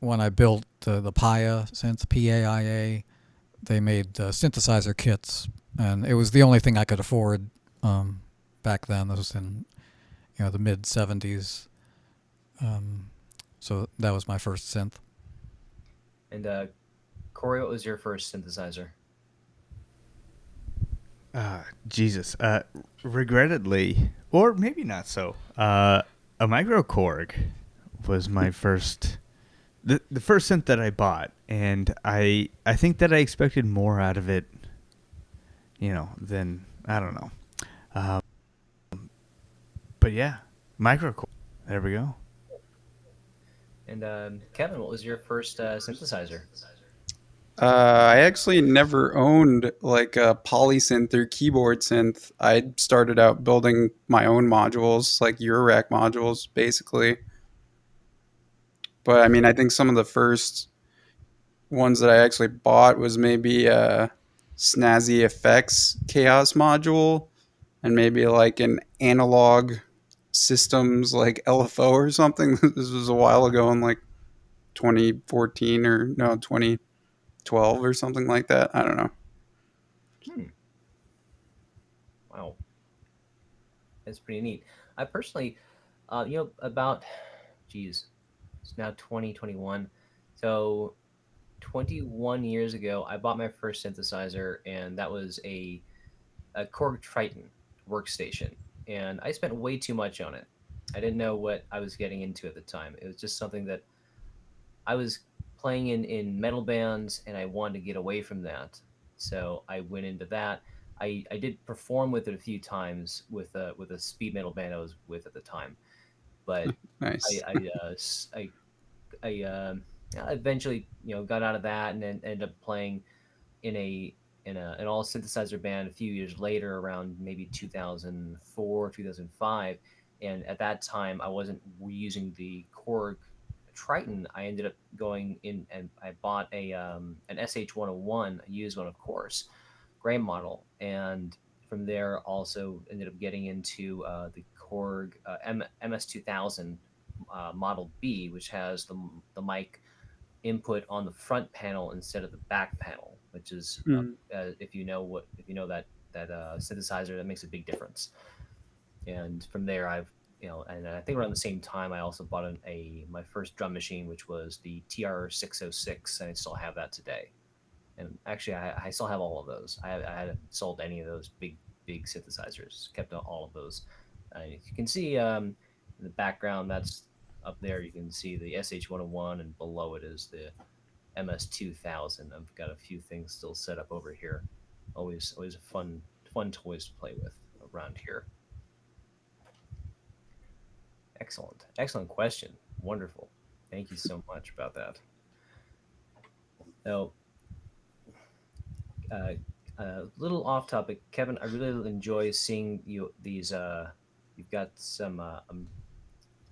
when I built the PAIA synth, PAIA. They made synthesizer kits, and it was the only thing I could afford back then. This was in the mid '70s. So that was my first synth. And Cory, what was your first synthesizer? Jesus. Regrettably, or maybe not so. A microKORG was my first, the first synth that I bought, and I think that I expected more out of it, than I don't know. But yeah, microKORG. There we go. And Kevin, what was your first synthesizer? I actually never owned like a polysynth or keyboard synth. I started out building my own modules, like Eurorack modules, basically. But I mean, I think some of the first ones that I actually bought was maybe a Snazzy Effects Chaos module and maybe like an analog systems like LFO or something. This was a while ago in like 2014 or no, 2012 or something like that. I don't know. Wow, that's pretty neat. I personally, about, geez, it's now 2021. So 21 years ago, I bought my first synthesizer, and that was a Korg Triton workstation, and I spent way too much on it. I didn't know what I was getting into at the time. It was just something that I was playing in metal bands, and I wanted to get away from that. So I went into that. I did perform with it a few times with a speed metal band I was with at the time, but I Nice. I uh, s- I eventually got out of that and then ended up playing in a an all synthesizer band a few years later, around maybe 2004 2005. And at that time I wasn't using the Korg Triton. I ended up going in and I bought a an SH-101, a used one, of course, gray model. And from there also ended up getting into the Korg MS-2000 Model B, which has the mic input on the front panel instead of the back panel, which is Mm. if you know that synthesizer, that makes a big difference. And from there, and I think around the same time, I also bought my first drum machine, which was the TR-606, and I still have that today. And actually, I still have all of those. I haven't sold any of those big synthesizers. Kept all of those. You can see in the background, that's up there. You can see the SH-101, and below it is the MS-2000. I've got a few things still set up over here. Always a fun toys to play with around here. Excellent question. Wonderful. Thank you so much about that. Now, uh, a little off topic, Kevin. I really enjoy seeing you these. You've got some.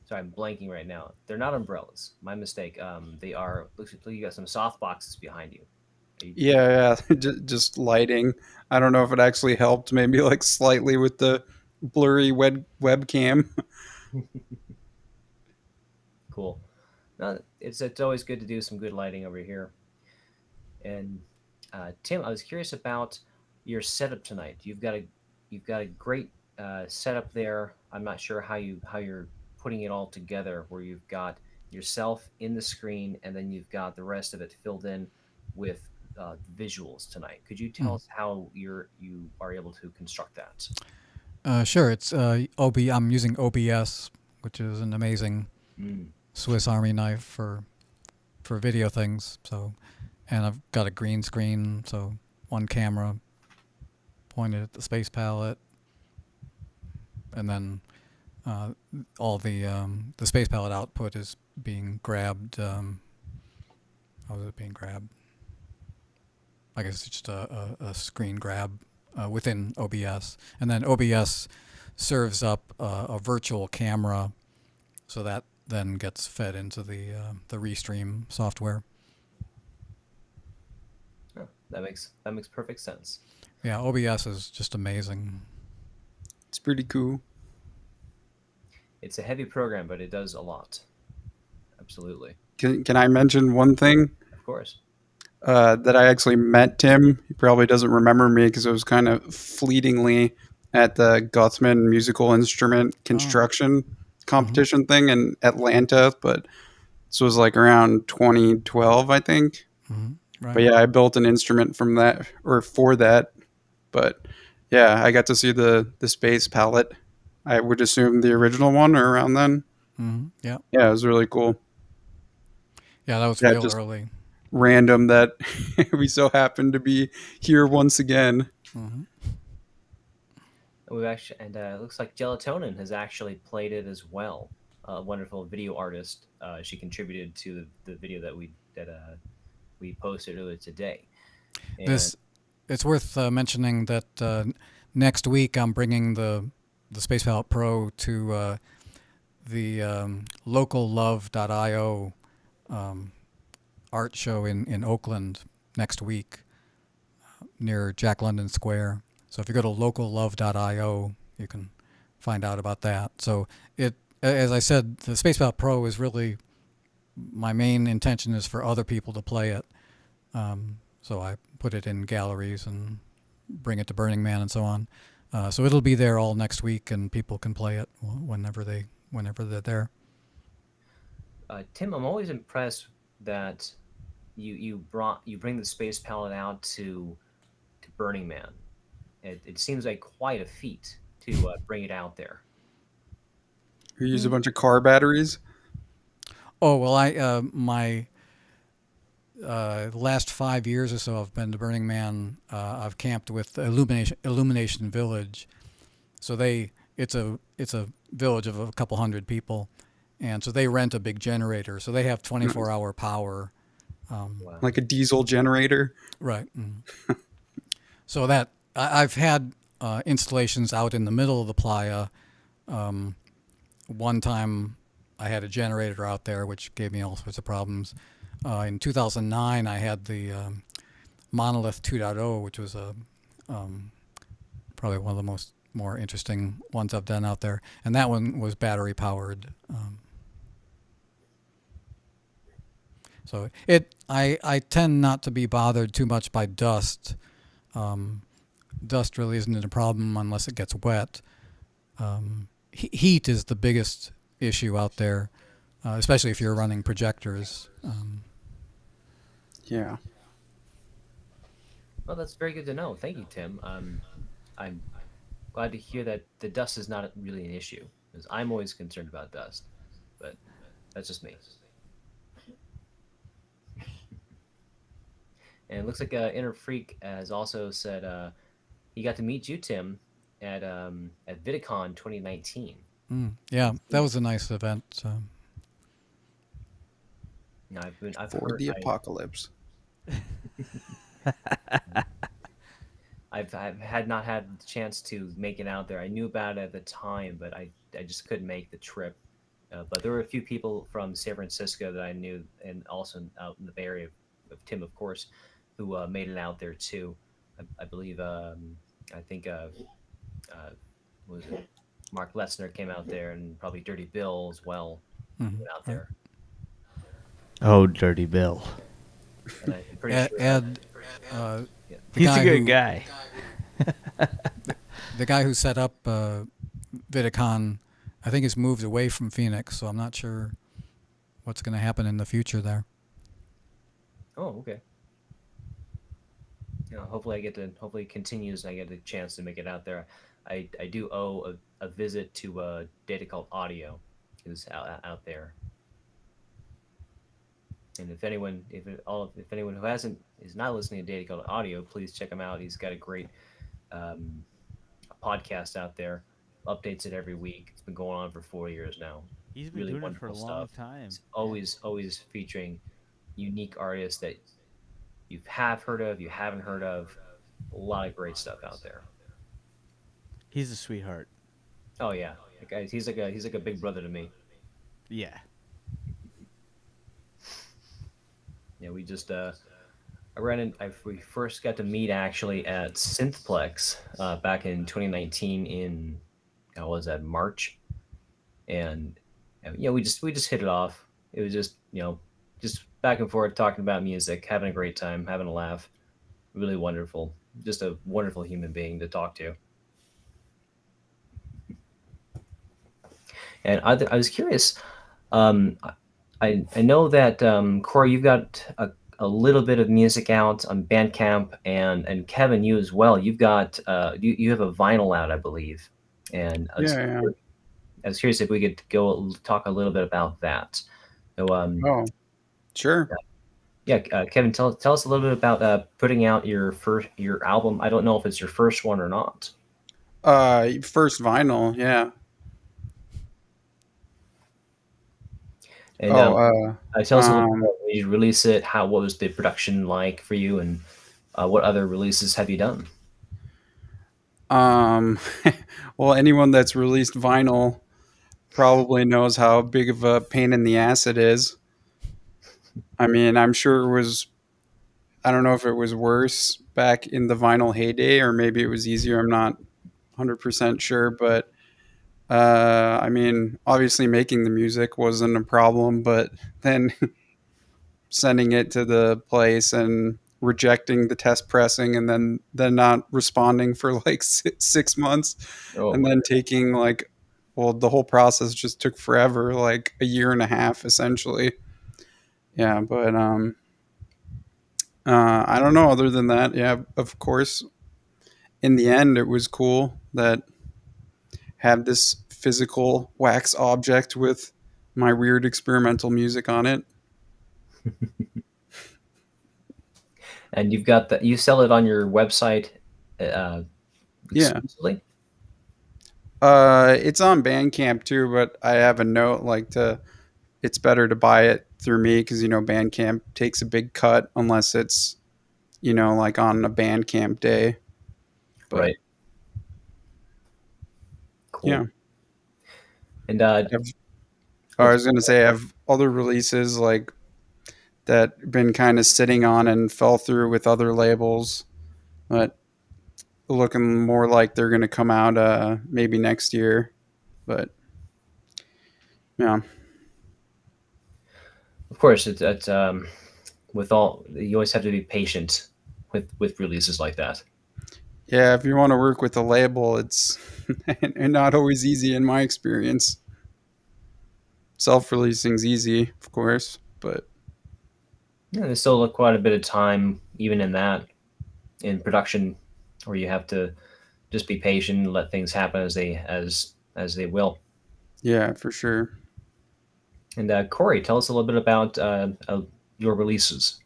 Sorry, I'm blanking right now. They're not umbrellas. My mistake. They are. Looks like you got some soft boxes behind you. Yeah. Just lighting. I don't know if it actually helped. Maybe like slightly with the blurry webcam. Cool. No, it's always good to do some good lighting over here. And Tim, I was curious about your setup tonight. You've got a great setup there. I'm not sure how you're putting it all together, where you've got yourself in the screen and then you've got the rest of it filled in with visuals tonight. Could you tell Mm. us how you are able to construct that? Sure. It's I'm using OBS, which is an amazing Mm. Swiss Army knife for video things. So, and I've got a green screen, so one camera pointed at the space palette, and then uh, all the space palette output is being grabbed. How is it being grabbed? I guess it's just a screen grab within OBS, and then OBS serves up a virtual camera, so that then gets fed into the Restream software. Oh, that makes perfect sense. Yeah, OBS is just amazing. It's pretty cool. It's a heavy program, but it does a lot. Absolutely. Can I mention one thing? Of course. That I actually met Tim. He probably doesn't remember me because it was kind of fleetingly at the Guthman musical instrument Oh. construction competition thing in Atlanta, but this was like around 2012, I think. Mm-hmm. Right. But yeah, I built an instrument from that or for that. But yeah, I got to see the space palette. I would assume the original one or around then. Mm-hmm. Yeah. Yeah, it was really cool. Yeah, that was Yeah, real just early. random that we so happened to be here once again. Mm-hmm. We've actually, and it looks like Gelatonin has actually played it as well. A wonderful video artist. She contributed to the video that we posted earlier today. And This it's worth mentioning that next week I'm bringing the Space Palette Pro to the locallove.io art show in Oakland next week near Jack London Square. So if you go to locallove.io, you can find out about that. So as I said, the Space Palette Pro is really my main intention is for other people to play it. So I put it in galleries and bring it to Burning Man and so on. So it'll be there all next week, and people can play it whenever they're there. Tim, I'm always impressed that you bring the space palette out to Burning Man. It seems like quite a feat. to bring it out there? You use a bunch of car batteries. Oh well, I my last 5 years or so, I've been to Burning Man. I've camped with Illumination Village. So it's a village of a couple hundred people, and so they rent a big generator. So they have 24-hour power. Wow. Like a diesel generator. Right. So that I've had installations out in the middle of the playa. One time I had a generator out there, which gave me all sorts of problems. In 2009, I had the Monolith 2.0, which was probably one of the more interesting ones I've done out there, and that one was battery powered. So I tend not to be bothered too much by dust. Dust really isn't a problem unless it gets wet. Heat is the biggest issue out there, especially if you're running projectors. Yeah. Well, that's very good to know. Thank you, Tim. I'm glad to hear that the dust is not really an issue, because I'm always concerned about dust, but that's just me. And it looks like Inner Freak has also said he got to meet you, Tim, at VidCon 2019. Yeah, that was a nice event. Now, I've For heard, the apocalypse. I've had not had the chance to make it out there. I knew about it at the time, but I just couldn't make the trip. But there were a few people from San Francisco that I knew, and also out in the Bay Area, of Tim, of course, who made it out there too. I believe, I think, what was it? Mark Lesnar came out there, and probably Dirty Bill as well went out there. Oh, Dirty Bill. And I'm pretty sure Ed, He's a good guy. the guy who set up VidCon, I think, has moved away from Phoenix, so I'm not sure what's going to happen in the future there. Oh, okay. Hopefully hopefully it continues and I get a chance to make it out there. I do owe a visit to Data Cult Audio, who's out there. And if anyone who is not listening to Data Cult Audio, please check him out. He's got a great podcast out there. Updates it every week. It's been going on for 4 years now. He's been Really doing it for a wonderful long stuff. time. It's always featuring unique artists that you have heard of, you haven't heard of. A lot of great stuff out there. He's a sweetheart. Oh yeah, he's like a big brother to me. Yeah. Yeah, we just we first got to meet actually at Synthplex back in 2019 in what was that, March, and we just hit it off. It was just just back and forth talking about music, having a great time, having a laugh. Really wonderful, just a wonderful human being to talk to. And I was curious. I know that Cory, you've got a little bit of music out on Bandcamp, and Kevin, you as well. You've got you have a vinyl out, I believe. And I was curious if we could go talk a little bit about that. So, Oh, sure. yeah, Kevin, tell us a little bit about putting out your album. I don't know if it's your first one or not. First vinyl, yeah. And tell us a little bit when you release it. What was the production like for you, and what other releases have you done? Well, anyone that's released vinyl probably knows how big of a pain in the ass it is. I mean, I'm sure it was. I don't know if it was worse back in the vinyl heyday, or maybe it was easier. I'm not 100% sure, but I mean, obviously making the music wasn't a problem, but then sending it to the place and rejecting the test pressing, and then not responding for like 6 months, and then taking the whole process just took forever, like a year and a half essentially. Yeah, but I don't know. Other than that, yeah, of course, in the end, it was cool that have this physical wax object with my weird experimental music on it. And you've got you sell it on your website Yeah. exclusively? It's on Bandcamp too, but I have a note it's better to buy it through me because, Bandcamp takes a big cut unless it's, like on a Bandcamp day. But, Right. Cool. Yeah. And I was going to say I have other releases like that been kind of sitting on and fell through with other labels, but looking more like they're going to come out maybe next year. But yeah. of course, it's with all, you always have to be patient with releases like that. Yeah, if you want to work with a label, it's not always easy in my experience. Self-releasing's easy, of course, but Yeah, there's still quite a bit of time, even in that, in production, where you have to just be patient and let things happen as they will. yeah, for sure. And Cory, tell us a little bit about your releases.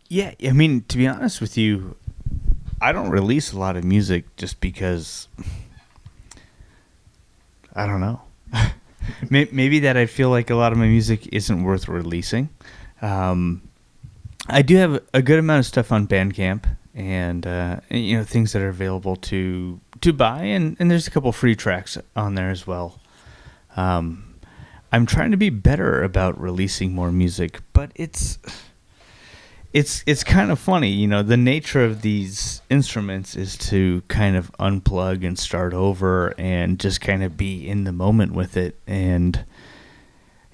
Yeah, I mean, to be honest with you, I don't release a lot of music just because I don't know. Maybe that I feel like a lot of my music isn't worth releasing. I do have a good amount of stuff on Bandcamp, and things that are available to buy, and there's a couple free tracks on there as well. I'm trying to be better about releasing more music, but it's kind of funny, the nature of these instruments is to kind of unplug and start over and just kind of be in the moment with it. And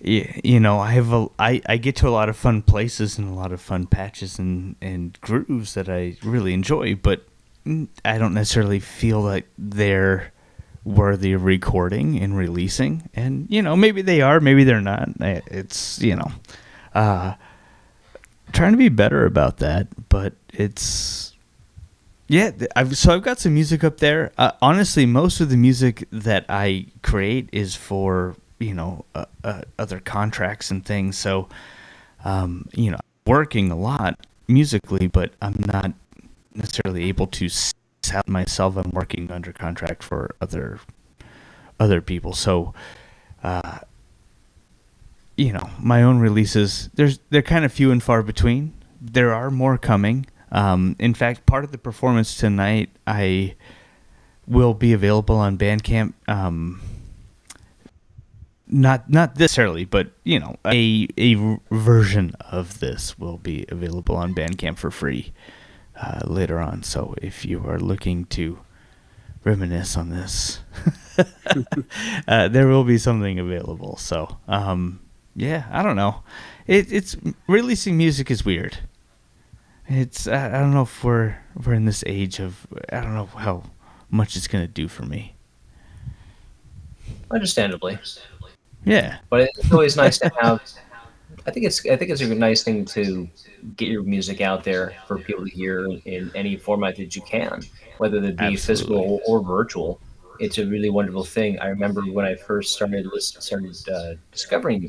I get to a lot of fun places and a lot of fun patches and grooves that I really enjoy, but I don't necessarily feel like they're worthy of recording and releasing. And maybe they are, maybe they're not. It's trying to be better about that, but it's I've got some music up there. Honestly, most of the music that I create is for other contracts and things, so working a lot musically, but I'm not necessarily able to sound myself. I'm working under contract for other people, so my own releases, they're kind of few and far between. There are more coming. In fact, part of the performance tonight I will be available on Bandcamp. Not necessarily, but a version of this will be available on Bandcamp for free later on. So if you are looking to reminisce on this, there will be something available. So yeah, I don't know. It's releasing music is weird. It's I don't know if we're in this age of, I don't know how much it's gonna do for me. Understandably. Yeah, but it's always nice to have. I think it's a nice thing to get your music out there for people to hear in any format that you can, whether it be physical or virtual. It's a really wonderful thing. I remember when I first started discovering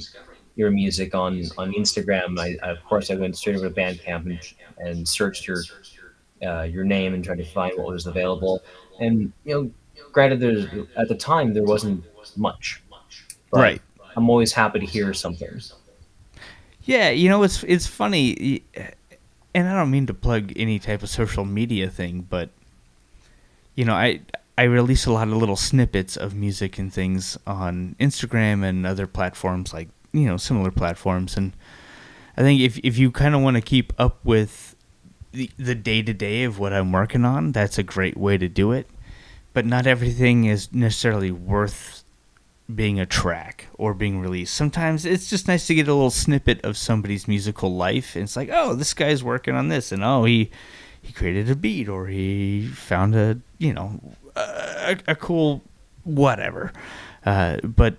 your music on Instagram. Of course I went straight over to Bandcamp and searched your name and tried to find what was available. And granted, at the time there wasn't much, but right. I'm always happy to hear something. Yeah, it's funny, and I don't mean to plug any type of social media thing, but I release a lot of little snippets of music and things on Instagram and other platforms, like similar platforms. And I think if you kind of want to keep up with the day-to-day of what I'm working on, that's a great way to do it. But not everything is necessarily worth being a track or being released. Sometimes it's just nice to get a little snippet of somebody's musical life, and it's like, oh, this guy's working on this, and oh, he created a beat, or he found a cool whatever. But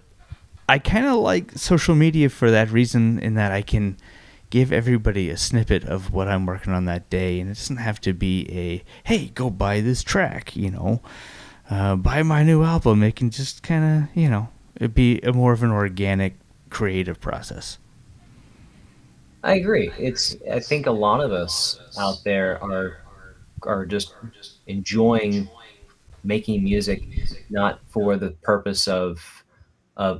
I kind of like social media for that reason, in that I can give everybody a snippet of what I'm working on that day, and it doesn't have to be a, hey, go buy this track, buy my new album. It can just kind of, it'd be more of an organic, creative process. I agree. I think a lot of us out there are just enjoying making music, not for the purpose of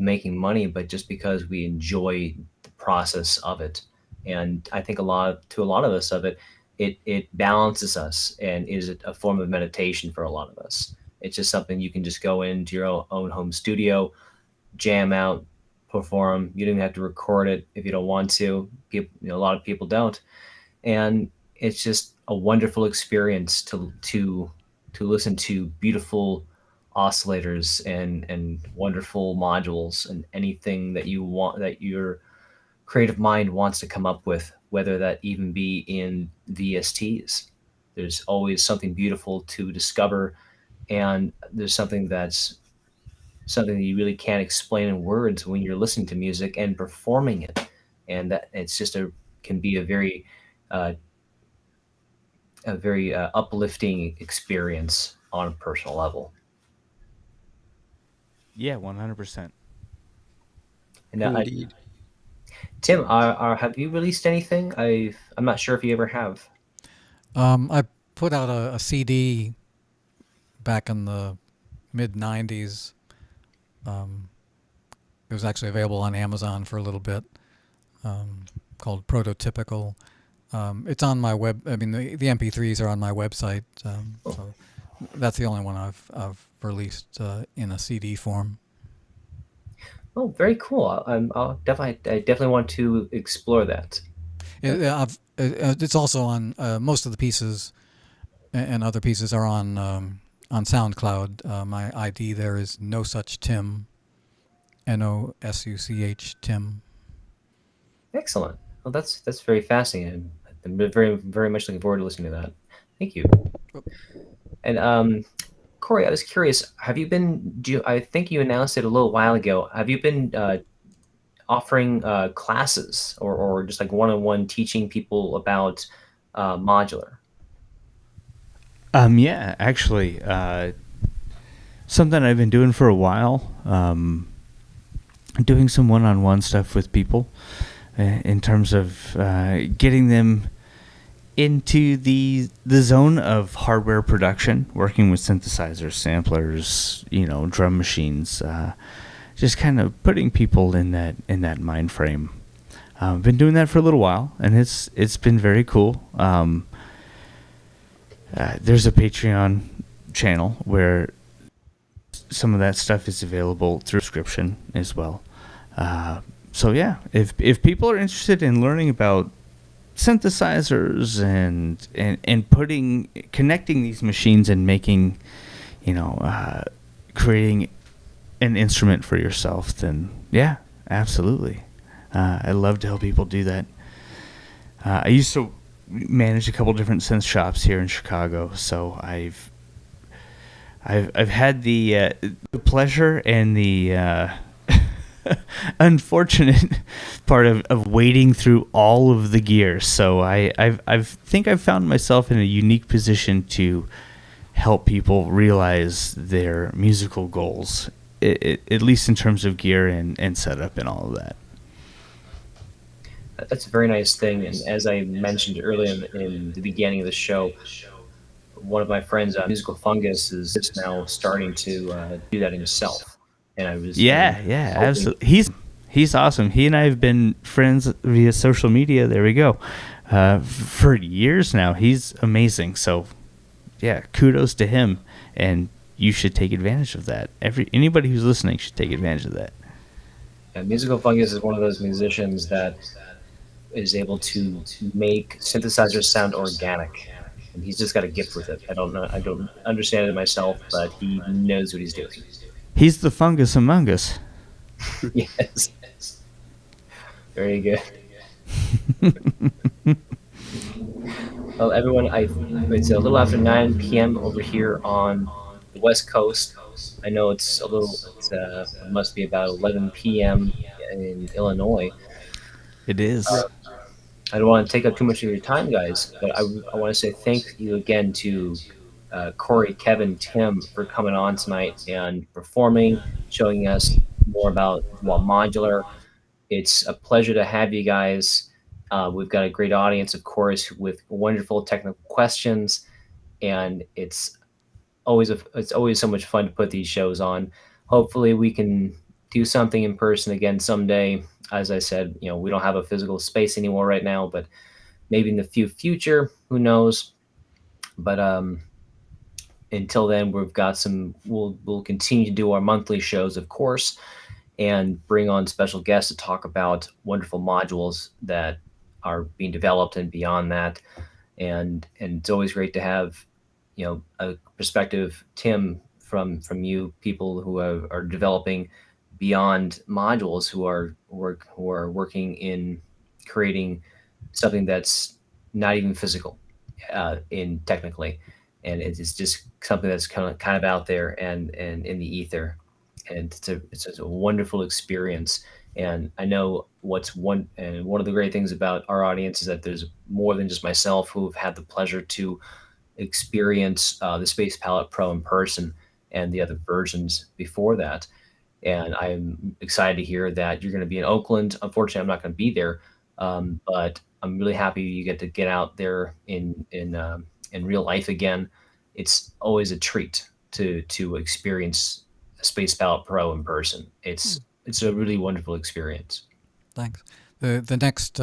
making money, but just because we enjoy the process of it. And I think to a lot of us of it, it balances us and is a form of meditation for a lot of us. It's just something you can just go into your own home studio, jam out, perform. You don't even have to record it if you don't want to. A lot of people don't, and it's just a wonderful experience to listen to beautiful oscillators and wonderful modules and anything that you want, that your creative mind wants to come up with, whether that even be in VSTs. There's always something beautiful to discover, and there's something that you really can't explain in words when you're listening to music and performing it. And that it's just can be uh, a very uplifting experience on a personal level. Yeah, 100%. And Indeed. Tim, have you released anything? I'm not sure if you ever have. I put out a CD back in the mid '90s. It was actually available on Amazon for a little bit, called Prototypical. It's on my web. I mean, the MP3s are on my website, so that's the only one I've released in a CD form. Oh, very cool. I definitely want to explore that. It's also on most of the pieces, and other pieces are on SoundCloud. My ID there is No Such Tim, NOSUCH Tim. Excellent. Well, that's very fascinating. I'm very very much looking forward to listening to that. Thank you. And Cory, I was curious. Have you been? I think you announced it a little while ago. Have you been offering classes or just like one-on-one teaching people about modular? Yeah, actually, something I've been doing for a while. Doing some one-on-one stuff with people in terms of getting them into the zone of hardware production, working with synthesizers, samplers, drum machines, just kind of putting people in that mind frame. I've been doing that for a little while, and it's been very cool. There's a Patreon channel where some of that stuff is available through subscription as well. So yeah, if people are interested in learning about synthesizers and connecting these machines and making, creating an instrument for yourself, then yeah, absolutely. I love to help people do that. I used to manage a couple different synth shops here in Chicago, so I've had the pleasure and the unfortunate part of wading through all of the gear. So I think I've found myself in a unique position to help people realize their musical goals, at least in terms of gear and setup and all of that. That's a very nice thing. And as I mentioned earlier in the beginning of the show, one of my friends, Musical Fungus, is just now starting to do that himself. And I was absolutely. He's awesome. He and I have been friends via social media. There we go. For years now. He's amazing. So yeah, kudos to him. And you should take advantage of that. Anybody who's listening should take advantage of that. Yeah, Musical Fungus is one of those musicians that is able to make synthesizers sound organic. And he's just got a gift with it. I don't understand it myself, but he knows what he's doing. He's the fungus among us. Yes. Very good. Well, everyone, it's a little after 9 p.m. over here on the West Coast. I know it must be about 11 p.m. in Illinois. It is. I don't want to take up too much of your time, guys, but I want to say thank you again to Cory, Kevin, Tim for coming on tonight and performing, showing us more about Zwab Modular. It's a pleasure to have you guys. We've got a great audience, of course, with wonderful technical questions, and it's always so much fun to put these shows on. Hopefully, we can do something in person again someday. As I said, we don't have a physical space anymore right now, but maybe in the future, who knows? But until then, we'll continue to do our monthly shows, of course, and bring on special guests to talk about wonderful modules that are being developed and beyond that. And it's always great to have a perspective, Tim, from you people who are developing beyond modules, who are working in creating something that's not even physical in technically, and it's just something that's kind of out there and in the ether, and it's a wonderful experience. And I know one of the great things about our audience is that there's more than just myself who've had the pleasure to experience the Space Palette Pro in person and the other versions before that. And I'm excited to hear that you're going to be in Oakland. Unfortunately, I'm not going to be there, but I'm really happy you get to get out there in real life again. It's always a treat to experience a Space Palette Pro in person. It's a really wonderful experience. Thanks. The next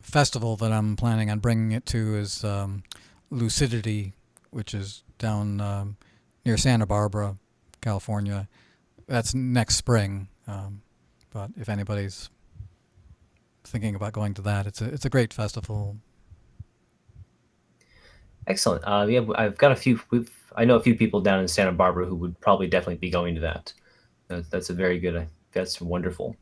festival that I'm planning on bringing it to is Lucidity, which is down near Santa Barbara, California. That's next spring. But if anybody's thinking about going to that, it's a great festival. Excellent. Yeah, I've got I know a few people down in Santa Barbara who would probably definitely be going to that. That's a very good. That's wonderful.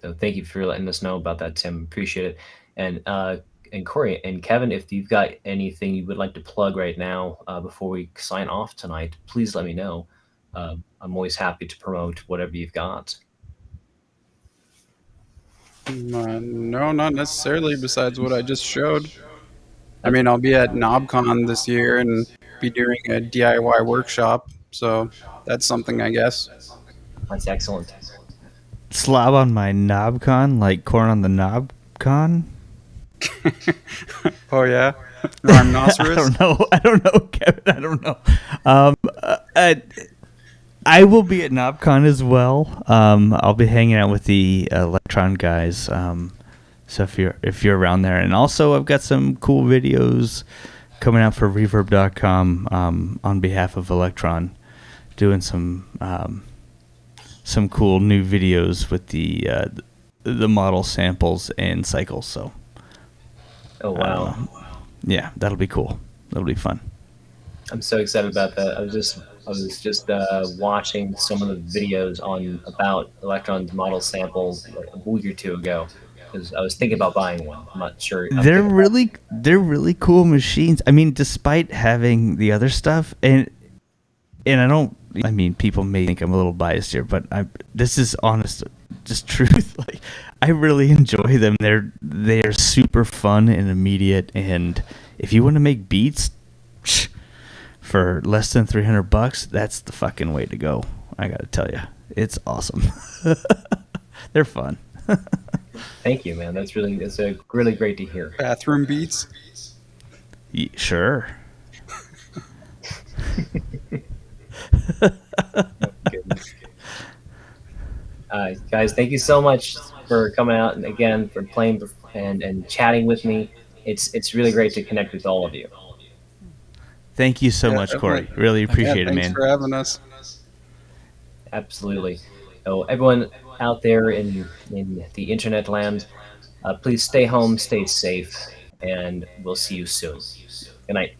So thank you for letting us know about that, Tim. Appreciate it. And Cory and Kevin, if you've got anything you would like to plug right now before we sign off tonight, please let me know. I'm always happy to promote whatever you've got. No, not necessarily, besides what I just showed. I mean, I'll be at KnobCon this year and be doing a DIY workshop, so that's something, I guess. That's excellent. Slob on my knobcon, like corn on the knobcon. Oh yeah, rhinoceros. I don't know, Kevin. I don't know. I will be at KnobCon as well. I'll be hanging out with the Elektron guys. So if you're around there, and also I've got some cool videos coming out for Reverb.com on behalf of Elektron, doing some cool new videos with the model samples and cycles. So. Oh wow! Yeah, that'll be cool. That'll be fun. I'm so excited about that. I was just watching some of the videos about Elektron's model sample like a week or two ago, because I was thinking about buying one. I'm not sure. They're really cool machines. I mean, despite having the other stuff, and I don't. I mean, people may think I'm a little biased here, but this is honest, just truth. Like, I really enjoy them. They are super fun and immediate. And if you want to make beats for less than $300, that's the fucking way to go. I gotta tell you, it's awesome. They're fun. Thank you, man. That's really great to hear. Bathroom beats. Sure. Guys, thank you so much for coming out and again for playing and chatting with me. It's really great to connect with all of you. Thank you so much, Cory. Really appreciate it, man. Thanks for having us. Absolutely. So everyone out there in the internet land, please stay home, stay safe, and we'll see you soon. Good night.